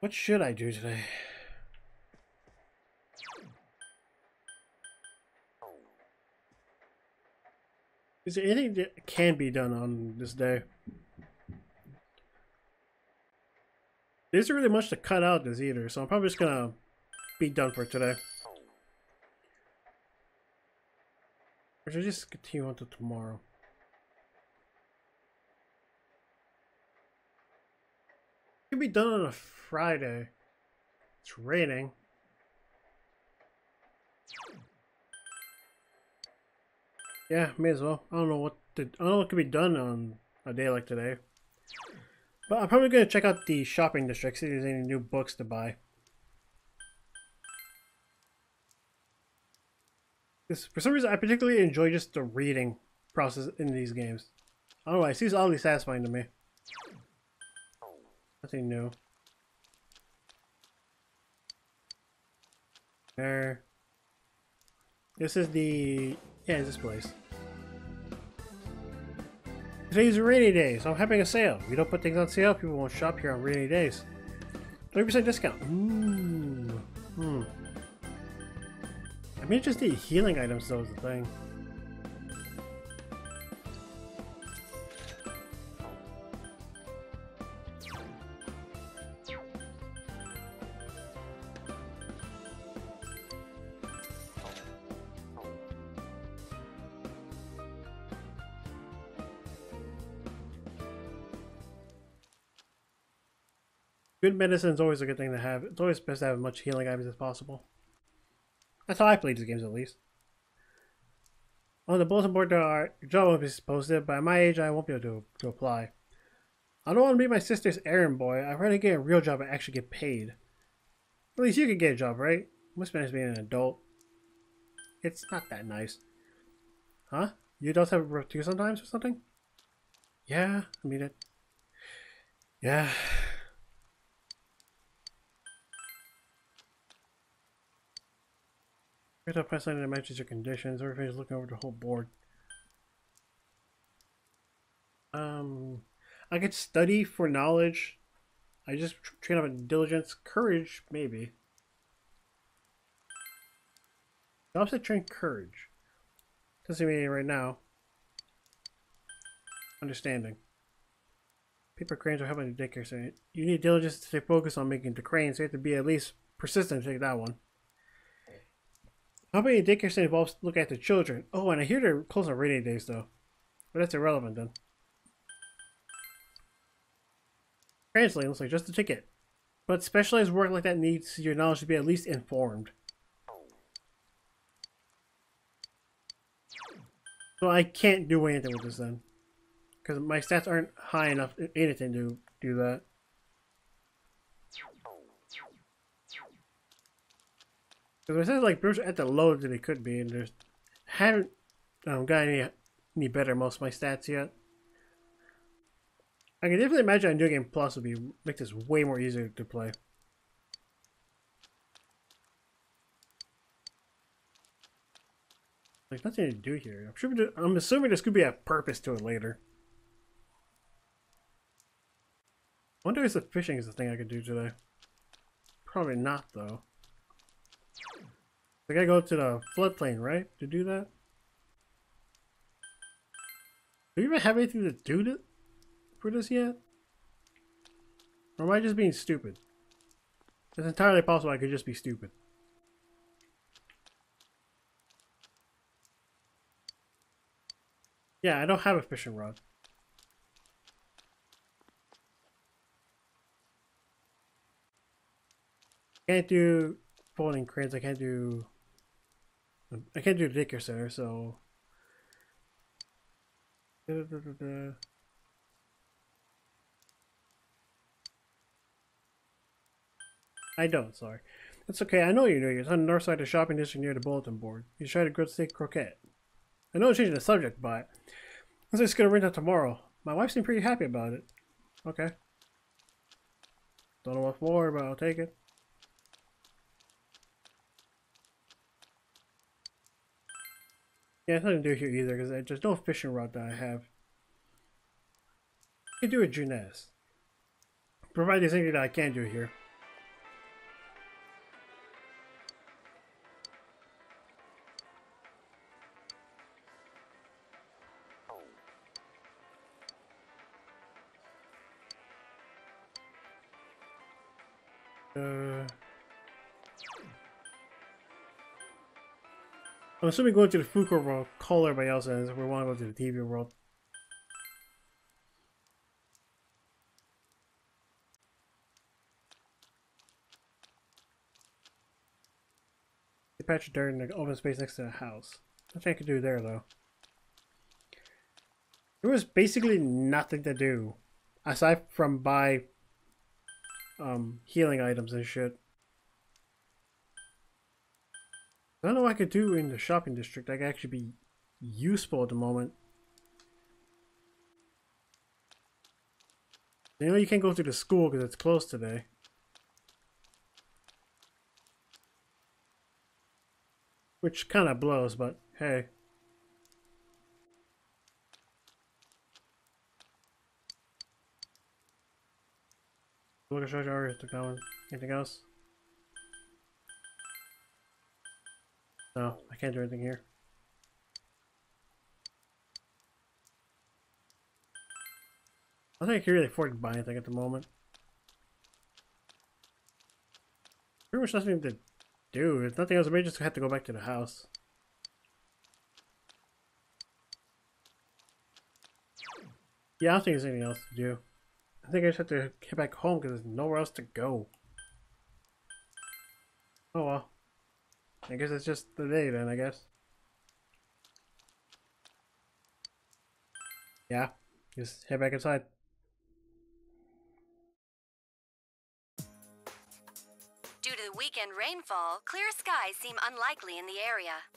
What should I do today? Is there anything that can be done on this day? There isn't really much to cut out this either, so I'm probably just gonna be done for today. Or should I just continue on to tomorrow? It can be done on a Friday. It's raining. Yeah, may as well. I don't know what can be done on a day like today. But I'm probably gonna check out the shopping district, see if there's any new books to buy. For some reason, I particularly enjoy just the reading process in these games. I don't know, it seems oddly satisfying to me. Nothing new. There. This is the... yeah, it's this place. Today's a rainy day, so I'm having a sale. If you don't put things on sale, people won't shop here on rainy days. 30% discount. Ooh. I mean, just the healing items though is the thing. Good medicine is always a good thing to have. It's always best to have as much healing items as possible. That's how I play these games, at least. On the bulletin board, there are job openings posted, but at my age, I won't be able to apply. I don't want to be my sister's errand boy. I'd rather get a real job and actually get paid. At least you can get a job, right? Must be nice being an adult. It's not that nice. Huh? You adults have work too sometimes or something? Yeah, I mean it. Yeah. Here's a press line that matches your conditions. Everybody's looking over the whole board. I could study for knowledge. I just train up in diligence, courage, maybe. I also train courage. Doesn't mean right now. Understanding. Paper cranes are helping the daycare center. You need diligence to stay focused on making the cranes, so you have to be at least persistent to take that one. How many daycare center involves look at the children? Oh, and I hear they're closed on rainy days though. But that's irrelevant then. Translate looks like just a ticket. But specialized work like that needs your knowledge to be at least informed. So I can't do anything with this then. Because my stats aren't high enough in anything to do that. Because my stats like Bruce are at the lowest that they could be, and there's haven't got any better most of my stats yet. I can definitely imagine a new game plus would make this way more easier to play. There's nothing to do here. I'm assuming there's gonna be a purpose to it later. I wonder if the fishing is the thing I could do today. Probably not, though. I gotta go to the floodplain, right? To do that? Do you even have anything to do for this yet? Or am I just being stupid? It's entirely possible I could just be stupid. Yeah, I don't have a fishing rod. Can't do folding cranes. I can't do the daycare center, so I don't, sorry. That's okay, I know you know. It's on the north side of the shopping district near the bulletin board. You tried a grilled steak croquette. I know I'm changing the subject, but I'm just gonna rent out tomorrow. My wife seemed pretty happy about it. Okay. Don't know what for, but I'll take it. Yeah, it's nothing to do here either, because there's no fishing rod that I have. I can do a Juness. Provided there's anything that I can do here. I'm assuming going to the food court will call everybody else in if we want to go to the TV world. Patch dirt in the open space next to the house. Nothing I could do there though. There was basically nothing to do aside from buy healing items and shit. I don't know what I could do in the shopping district that could actually be useful at the moment. You know you can't go to the school because it's closed today. Which kind of blows, but hey. Look at Shoja to going. Anything else? No, I can't do anything here. I don't think I can really afford to buy anything at the moment. Pretty much nothing to do. If nothing else, I may just have to go back to the house. Yeah, I don't think there's anything else to do. I think I just have to get back home because there's nowhere else to go. Oh well. I guess it's just the day then, I guess. Yeah, just head back inside. Due to the weekend rainfall, clear skies seem unlikely in the area.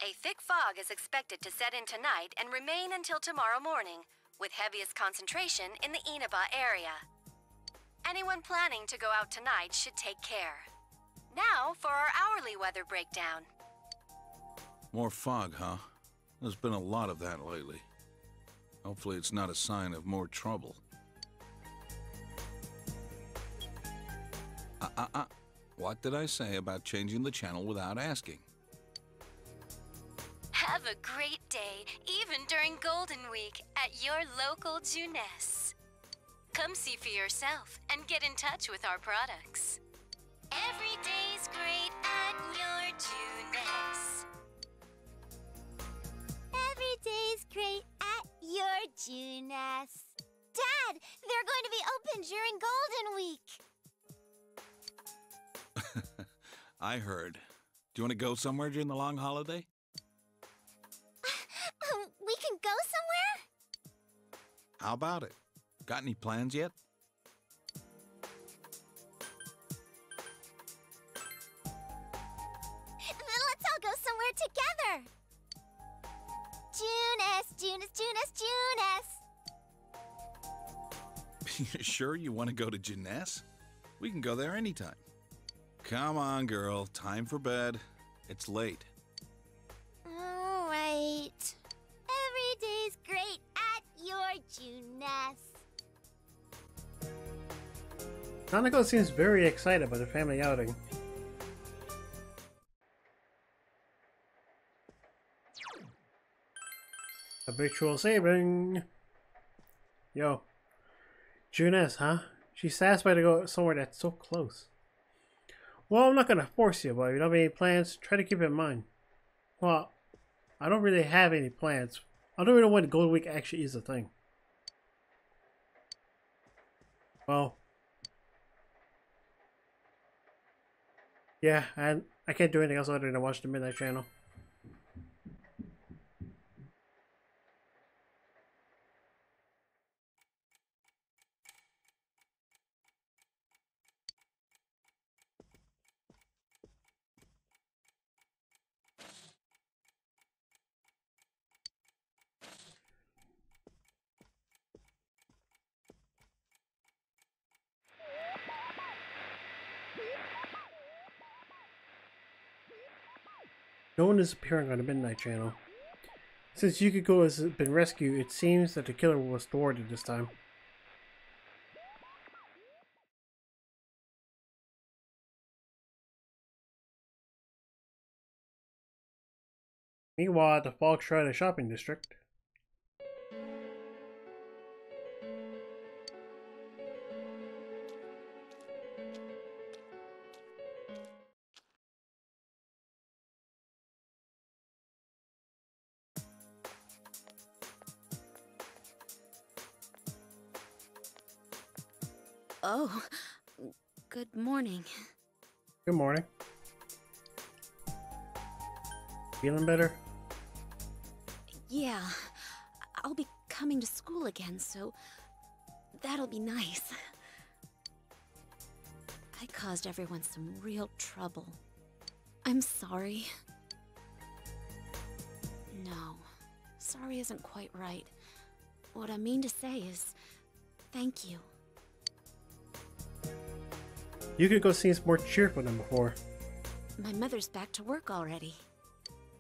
A thick fog is expected to set in tonight and remain until tomorrow morning, with heaviest concentration in the Inaba area. Anyone planning to go out tonight should take care. Now for our hourly weather breakdown. More fog, huh? There's been a lot of that lately. Hopefully it's not a sign of more trouble. What did I say about changing the channel without asking? Have a great day, even during Golden Week, at your local Juness. Come see for yourself and get in touch with our products. Every day's great at your Juness. Every day's great at your Juness. Dad, they're going to be open during Golden Week. I heard. Do you want to go somewhere during the long holiday? We can go somewhere? How about it? Got any plans yet? Then let's all go somewhere together. Juness. You sure you want to go to Jeunesse? We can go there anytime. Come on, girl. Time for bed. It's late. All right. Every day's great at your Juness. Nanako seems very excited about the family outing. Habitual saving. Yo. Juness, huh? She's satisfied to go somewhere that's so close. Well, I'm not gonna force you, but if you don't have any plans, try to keep it in mind. Well, I don't really have any plans. I don't even know when Gold Week actually is a thing. Well. Yeah, I can't do anything else other than watch the Midnight Channel. No one is appearing on the Midnight Channel. Since Yumiko has been rescued, it seems that the killer was thwarted this time. Meanwhile, at the Fog Shrine Shopping District. Oh, good morning. Good morning. Feeling better? Yeah, I'll be coming to school again, so that'll be nice. I caused everyone some real trouble. I'm sorry. No, sorry isn't quite right. What I mean to say is, thank you. Yumiko seems more cheerful than before. My mother's back to work already.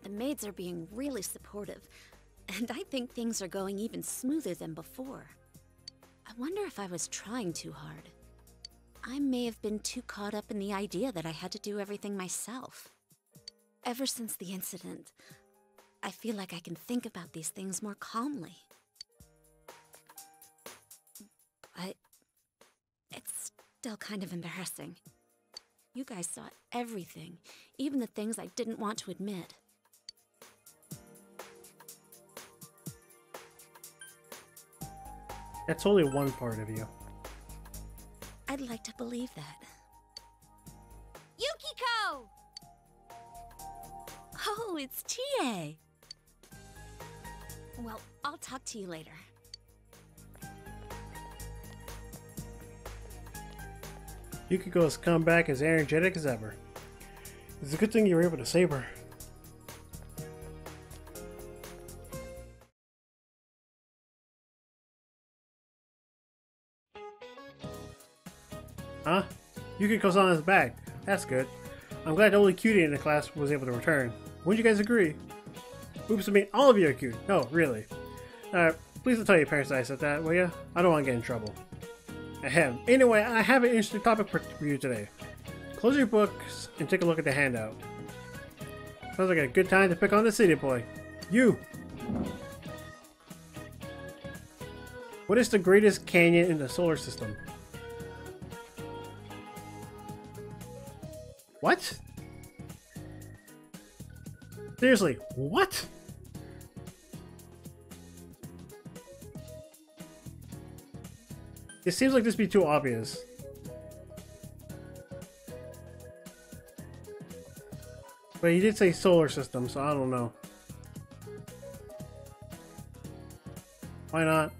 The maids are being really supportive, and I think things are going even smoother than before. I wonder if I was trying too hard. I may have been too caught up in the idea that I had to do everything myself. Ever since the incident, I feel like I can think about these things more calmly. But it's still kind of embarrassing. You guys saw everything, even the things I didn't want to admit. That's only one part of you. I'd like to believe that. Yukiko! Oh, it's Chie! Well, I'll talk to you later. Yukiko has come back as energetic as ever. It's a good thing you were able to save her. Huh? Yukiko's on his back. That's good. I'm glad the only cutie in the class was able to return. Wouldn't you guys agree? Oops, I mean all of you are cute. No, really. Please don't tell your parents that I said that, will ya? I don't want to get in trouble. Ahem. Anyway, I have an interesting topic for you today. Close your books and take a look at the handout. Sounds like a good time to pick on the city boy. You! What is the greatest canyon in the solar system? What? Seriously, what? It seems like this be too obvious. But he did say solar system, so I don't know. Why not?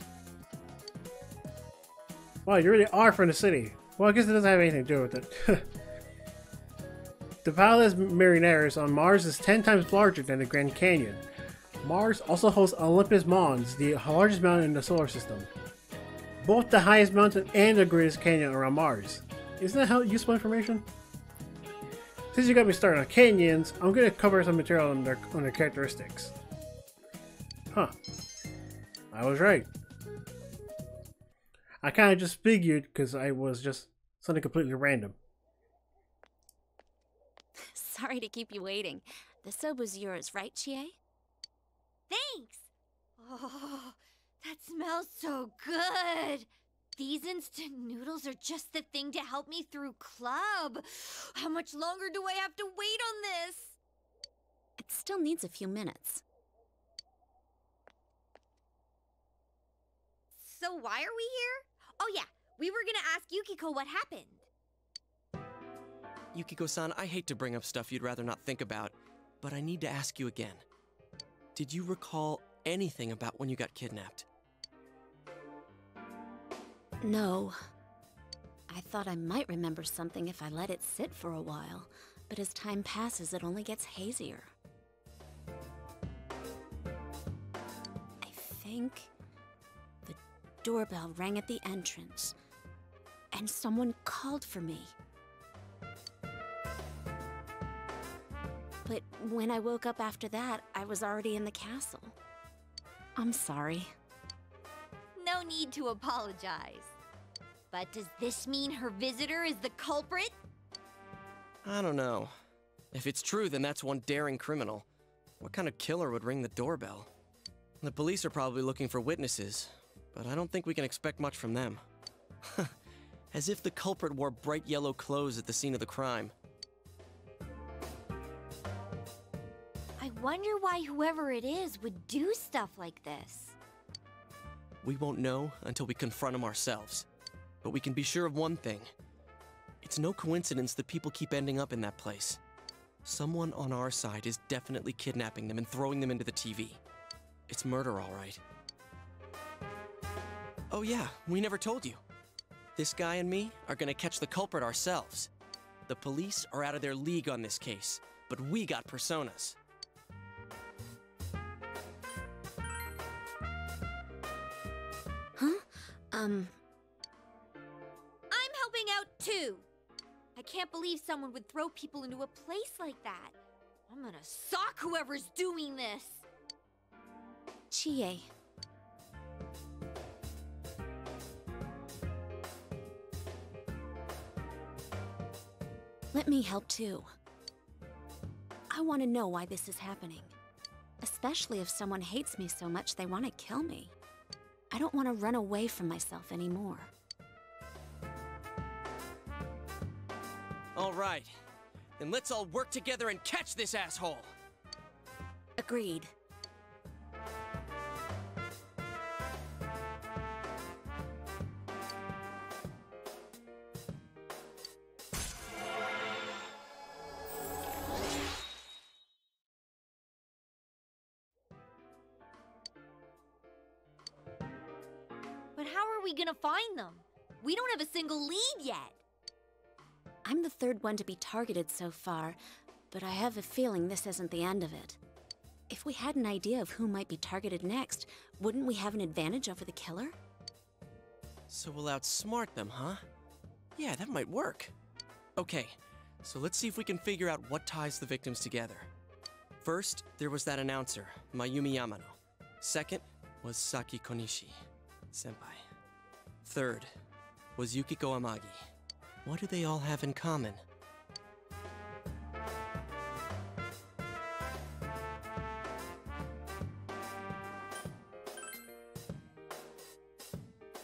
Wow, you really are from the city. Well, I guess it doesn't have anything to do with it. The Palace Marinares on Mars is 10 times larger than the Grand Canyon. Mars also hosts Olympus Mons, the largest mountain in the solar system. Both the highest mountain and the greatest canyon around Mars. Isn't that useful information? Since you got me started on canyons, I'm going to cover some material on their characteristics. Huh. I was right. I kind of just figured because I was just something completely random. Sorry to keep you waiting. The soba's yours, right, Chie? Thanks! Oh, that smells so good! These instant noodles are just the thing to help me through club. How much longer do I have to wait on this? It still needs a few minutes. So why are we here? Oh yeah, we were gonna ask Yukiko what happened. Yukiko-san, I hate to bring up stuff you'd rather not think about, but I need to ask you again. Did you recall anything about when you got kidnapped? No. I thought I might remember something if I let it sit for a while, but as time passes, it only gets hazier. I think the doorbell rang at the entrance, and someone called for me. But when I woke up after that, I was already in the castle. I'm sorry. No need to apologize. But does this mean her visitor is the culprit? I don't know. If it's true, then that's one daring criminal. What kind of killer would ring the doorbell? The police are probably looking for witnesses, but I don't think we can expect much from them. As if the culprit wore bright yellow clothes at the scene of the crime. I wonder why whoever it is would do stuff like this. We won't know until we confront them ourselves. But we can be sure of one thing. It's no coincidence that people keep ending up in that place. Someone on our side is definitely kidnapping them and throwing them into the TV. It's murder, all right. Oh yeah, we never told you. This guy and me are gonna catch the culprit ourselves. The police are out of their league on this case, but we got personas. Huh? I'm helping out too. I can't believe someone would throw people into a place like that. I'm gonna sock whoever's doing this. Chie. Let me help too. I want to know why this is happening. Especially if someone hates me so much they want to kill me. I don't want to run away from myself anymore. All right, then let's all work together and catch this asshole! Agreed. But how are we gonna find them? We don't have a single lead yet. I'm the third one to be targeted so far, but I have a feeling this isn't the end of it. If we had an idea of who might be targeted next, wouldn't we have an advantage over the killer? So we'll outsmart them, huh? Yeah, that might work. Okay, so let's see if we can figure out what ties the victims together. First, there was that announcer, Mayumi Yamano. Second was Saki Konishi, senpai. Third was Yukiko Amagi. What do they all have in common?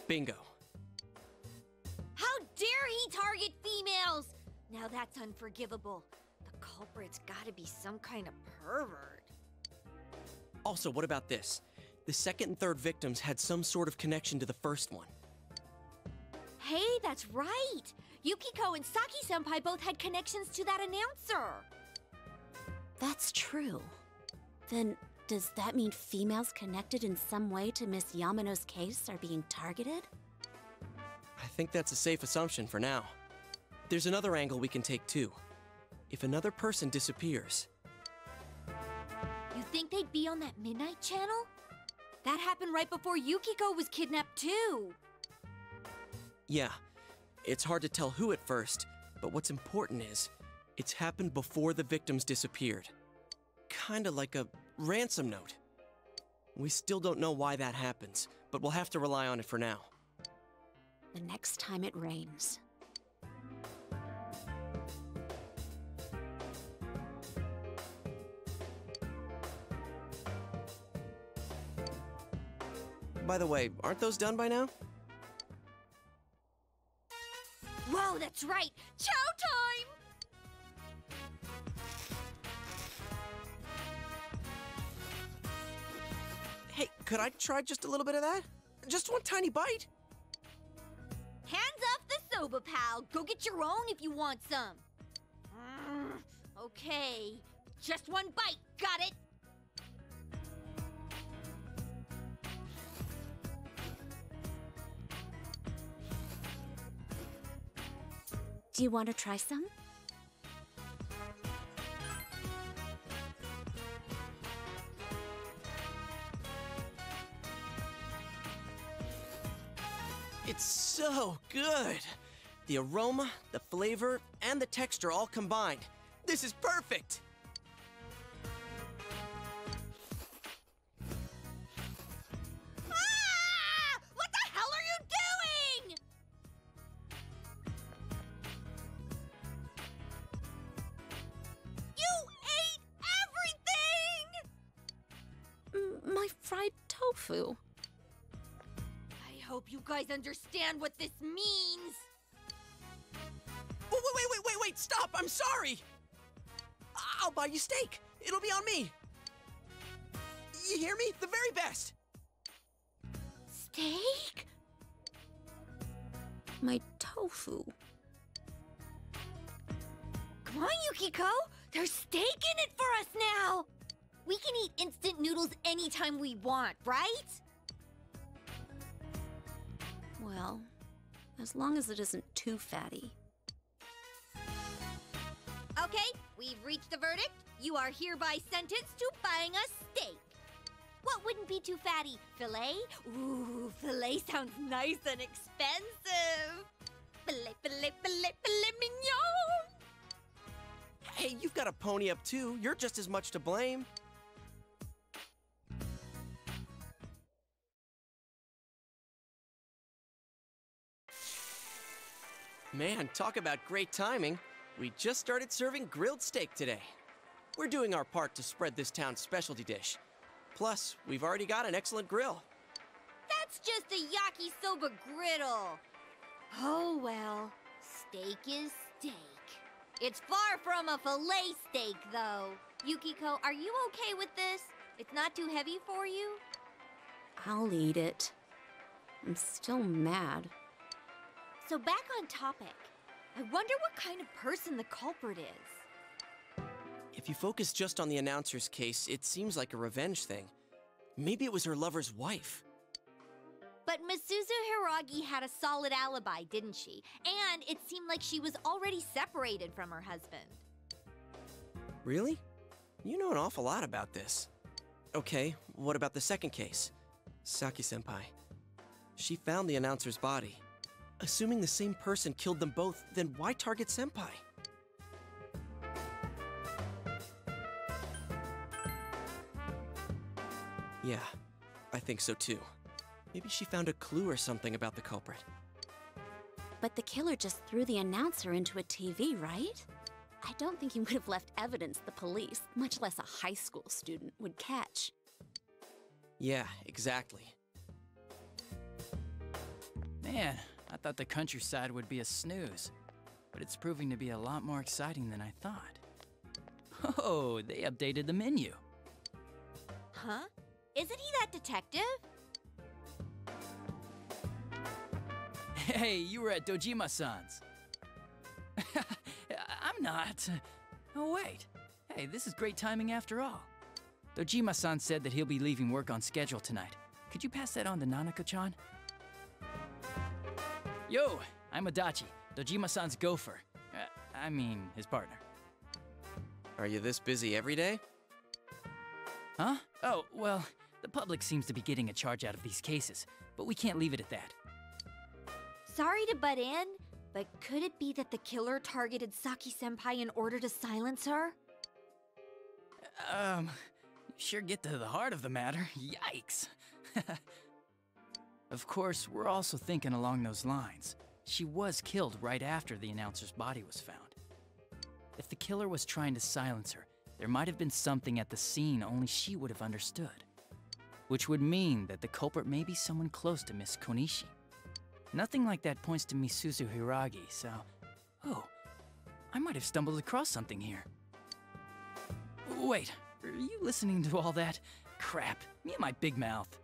Bingo. How dare he target females? Now that's unforgivable. The culprit's gotta be some kind of pervert. Also, what about this? The second and third victims had some sort of connection to the first one. Hey, that's right! Yukiko and Saki-senpai both had connections to that announcer! That's true. Then, does that mean females connected in some way to Miss Yamano's case are being targeted? I think that's a safe assumption for now. There's another angle we can take too. If another person disappears... You think they'd be on that midnight channel? That happened right before Yukiko was kidnapped too. Yeah, it's hard to tell who at first, but what's important is, it's happened before the victims disappeared. Kinda like a ransom note. We still don't know why that happens, but we'll have to rely on it for now. The next time it rains. By the way, aren't those done by now? Whoa, that's right! Chow time! Hey, could I try just a little bit of that? Just one tiny bite? Hands off the soba, pal. Go get your own if you want some. Okay, just one bite. Got it? Do you want to try some? It's so good! The aroma, the flavor, and the texture all combined. This is perfect! Ah! What the hell are you doing? You ate everything! My fried tofu. I hope you guys understand what this means. Wait, stop! I'm sorry! I'll buy you steak. It'll be on me. You hear me? The very best. Steak? My tofu. Come on, Yukiko! There's steak in it for us now! We can eat instant noodles anytime we want, right? Well, as long as it isn't too fatty. Okay, we've reached the verdict. You are hereby sentenced to buying us steak. What wouldn't be too fatty? Filet? Ooh, filet sounds nice and expensive. Filet mignon! Hey, you've got a pony up too. You're just as much to blame. Man, talk about great timing. We just started serving grilled steak today. We're doing our part to spread this town's specialty dish. Plus, we've already got an excellent grill. That's just a yakisoba griddle. Oh well, steak is steak. It's far from a filet steak, though. Yukiko, are you okay with this? It's not too heavy for you? I'll eat it. I'm still mad. So back on topic. I wonder what kind of person the culprit is. If you focus just on the announcer's case, it seems like a revenge thing. Maybe it was her lover's wife. But Misuzu Hiragi had a solid alibi, didn't she? And it seemed like she was already separated from her husband. Really? You know an awful lot about this. Okay, what about the second case? Saki-senpai. She found the announcer's body. Assuming the same person killed them both, then why target Senpai? Yeah, I think so too. Maybe she found a clue or something about the culprit. But the killer just threw the announcer into a TV, right? I don't think he would have left evidence the police, much less a high school student, would catch. Yeah, exactly. Man, I thought the countryside would be a snooze, but it's proving to be a lot more exciting than I thought. Oh, they updated the menu. Huh? Isn't he that detective? Hey, you were at Dojima-san's. I'm not. Oh, wait. Hey, this is great timing after all. Dojima-san said that he'll be leaving work on schedule tonight. Could you pass that on to Nanako-chan? Yo, I'm Adachi, Dojima-san's gopher. I mean, his partner. Are you this busy every day? Huh? Oh, well, the public seems to be getting a charge out of these cases, but we can't leave it at that. Sorry to butt in, but could it be that the killer targeted Saki-senpai in order to silence her? You sure get to the heart of the matter. Yikes. Of course, we're also thinking along those lines. She was killed right after the announcer's body was found. If the killer was trying to silence her, there might have been something at the scene only she would have understood. Which would mean that the culprit may be someone close to Miss Konishi. Nothing like that points to Misuzu Hiragi, so... Oh, I might have stumbled across something here. Wait, are you listening to all that? Crap, me and my big mouth.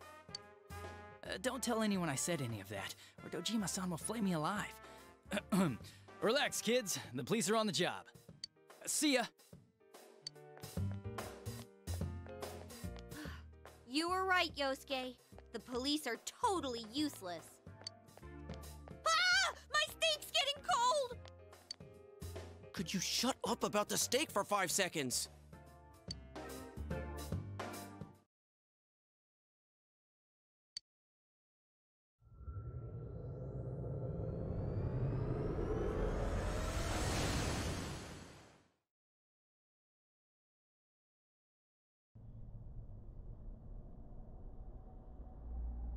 Don't tell anyone I said any of that, or Dojima-san will flay me alive. Relax, kids. The police are on the job. See ya. You were right, Yosuke. The police are totally useless. Ah! My steak's getting cold! Could you shut up about the steak for 5 seconds?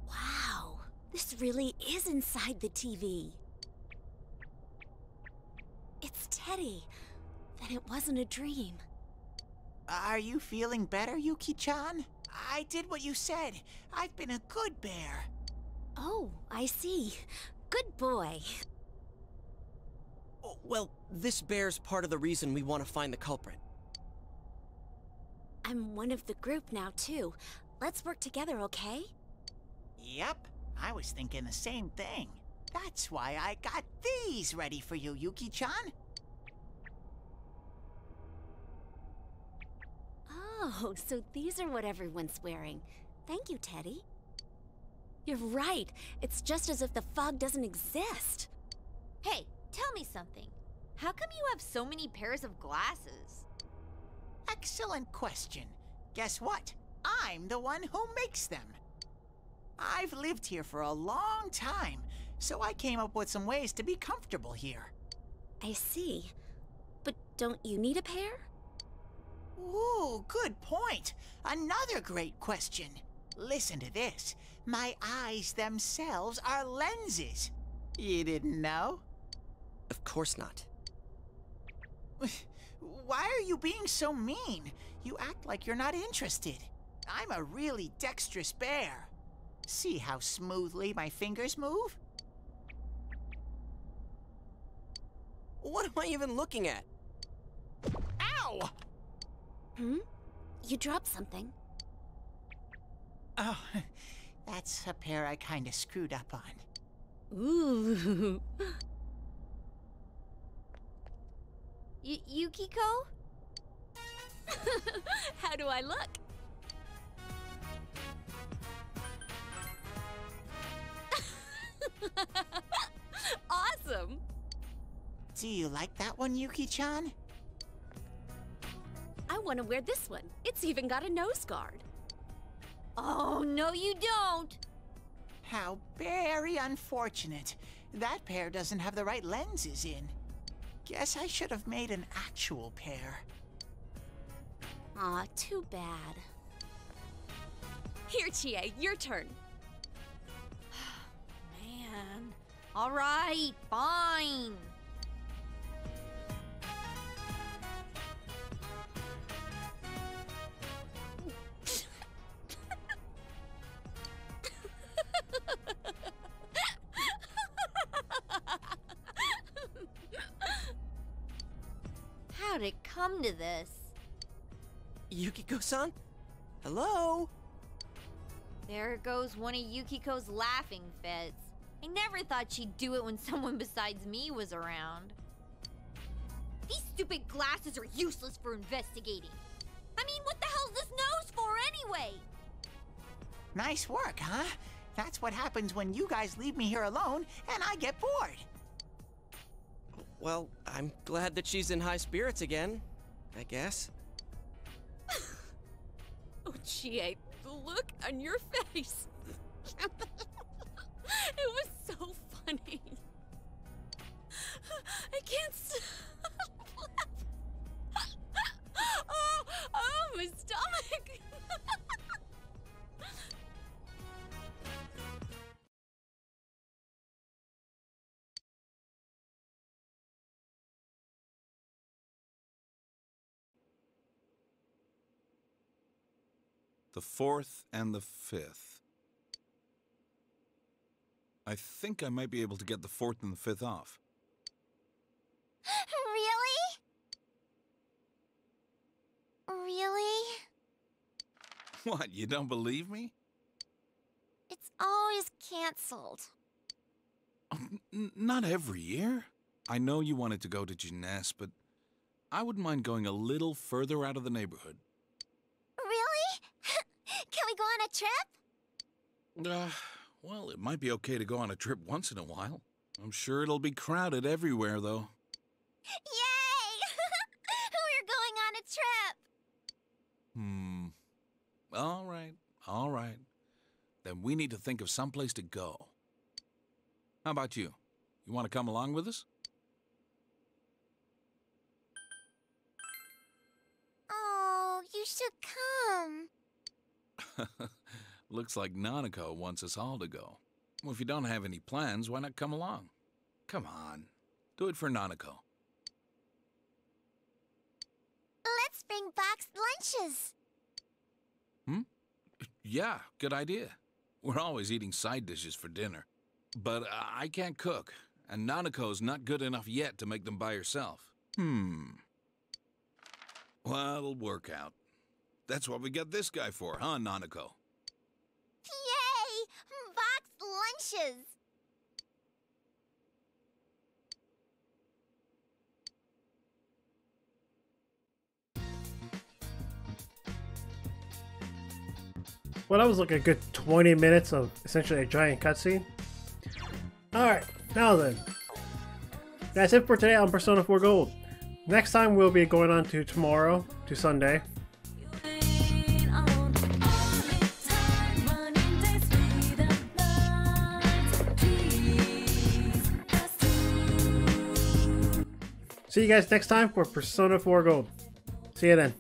Wow, this really is inside the TV. It's Teddy. Then it wasn't a dream. Are you feeling better, Yuki-chan? I did what you said. I've been a good bear. Oh, I see. Good boy. Oh, well, this bear's part of the reason we want to find the culprit. I'm one of the group now, too. Let's work together, okay? Yep, I was thinking the same thing. That's why I got these ready for you, Yuki-chan. Oh, so these are what everyone's wearing. Thank you, Teddy. You're right. It's just as if the fog doesn't exist. Hey, tell me something. How come you have so many pairs of glasses? Excellent question. Guess what? I'm the one who makes them. I've lived here for a long time, so I came up with some ways to be comfortable here. I see. But don't you need a pair? Ooh, good point. Another great question. Listen to this. My eyes themselves are lenses. You didn't know? Of course not. Why are you being so mean? You act like you're not interested. I'm a really dexterous bear. See how smoothly my fingers move? What am I even looking at? Ow! Hmm? You dropped something. Oh, that's a pair I kinda screwed up on. Ooh. Yukiko? How do I look? Awesome! Do you like that one, Yuki-chan? I want to wear this one. It's even got a nose guard. Oh, no you don't! How very unfortunate. That pair doesn't have the right lenses in. Guess I should have made an actual pair. Aw, too bad. Here, Chie, your turn. Man. All right, fine. How'd it come to this? Yukiko-san? Hello? There goes one of Yukiko's laughing fits. I never thought she'd do it when someone besides me was around. These stupid glasses are useless for investigating. I mean, what the hell's this nose for anyway? Nice work, huh? That's what happens when you guys leave me here alone and I get bored. Well, I'm glad that she's in high spirits again, I guess. Oh, Chie, the look on your face. It was so funny. I can't stop laughing. Oh, my stomach. The 4th and the 5th. I think I might be able to get the 4th and the 5th off. Really? Really? What, you don't believe me? It's always canceled. Not every year. I know you wanted to go to Jeunesse, but I wouldn't mind going a little further out of the neighborhood. Really? Can we go on a trip? Well, it might be okay to go on a trip once in a while. I'm sure it'll be crowded everywhere, though. Yay! We're going on a trip! All right. Then we need to think of some place to go. How about you? You want to come along with us? Oh, you should come. Looks like Nanako wants us all to go. Well, if you don't have any plans, why not come along? Come on. Do it for Nanako. Let's bring boxed lunches. Yeah, good idea. We're always eating side dishes for dinner. But I can't cook, and Nanako's not good enough yet to make them by herself. Well, it'll work out. That's what we got this guy for, huh, Nanako? Yay! Boxed lunches. Well, that was like a good 20 minutes of essentially a giant cutscene. Alright, now then. That's it for today on Persona 4 Gold. Next time we'll be going on to tomorrow, to Sunday. See you guys next time for Persona 4 Gold. See you then.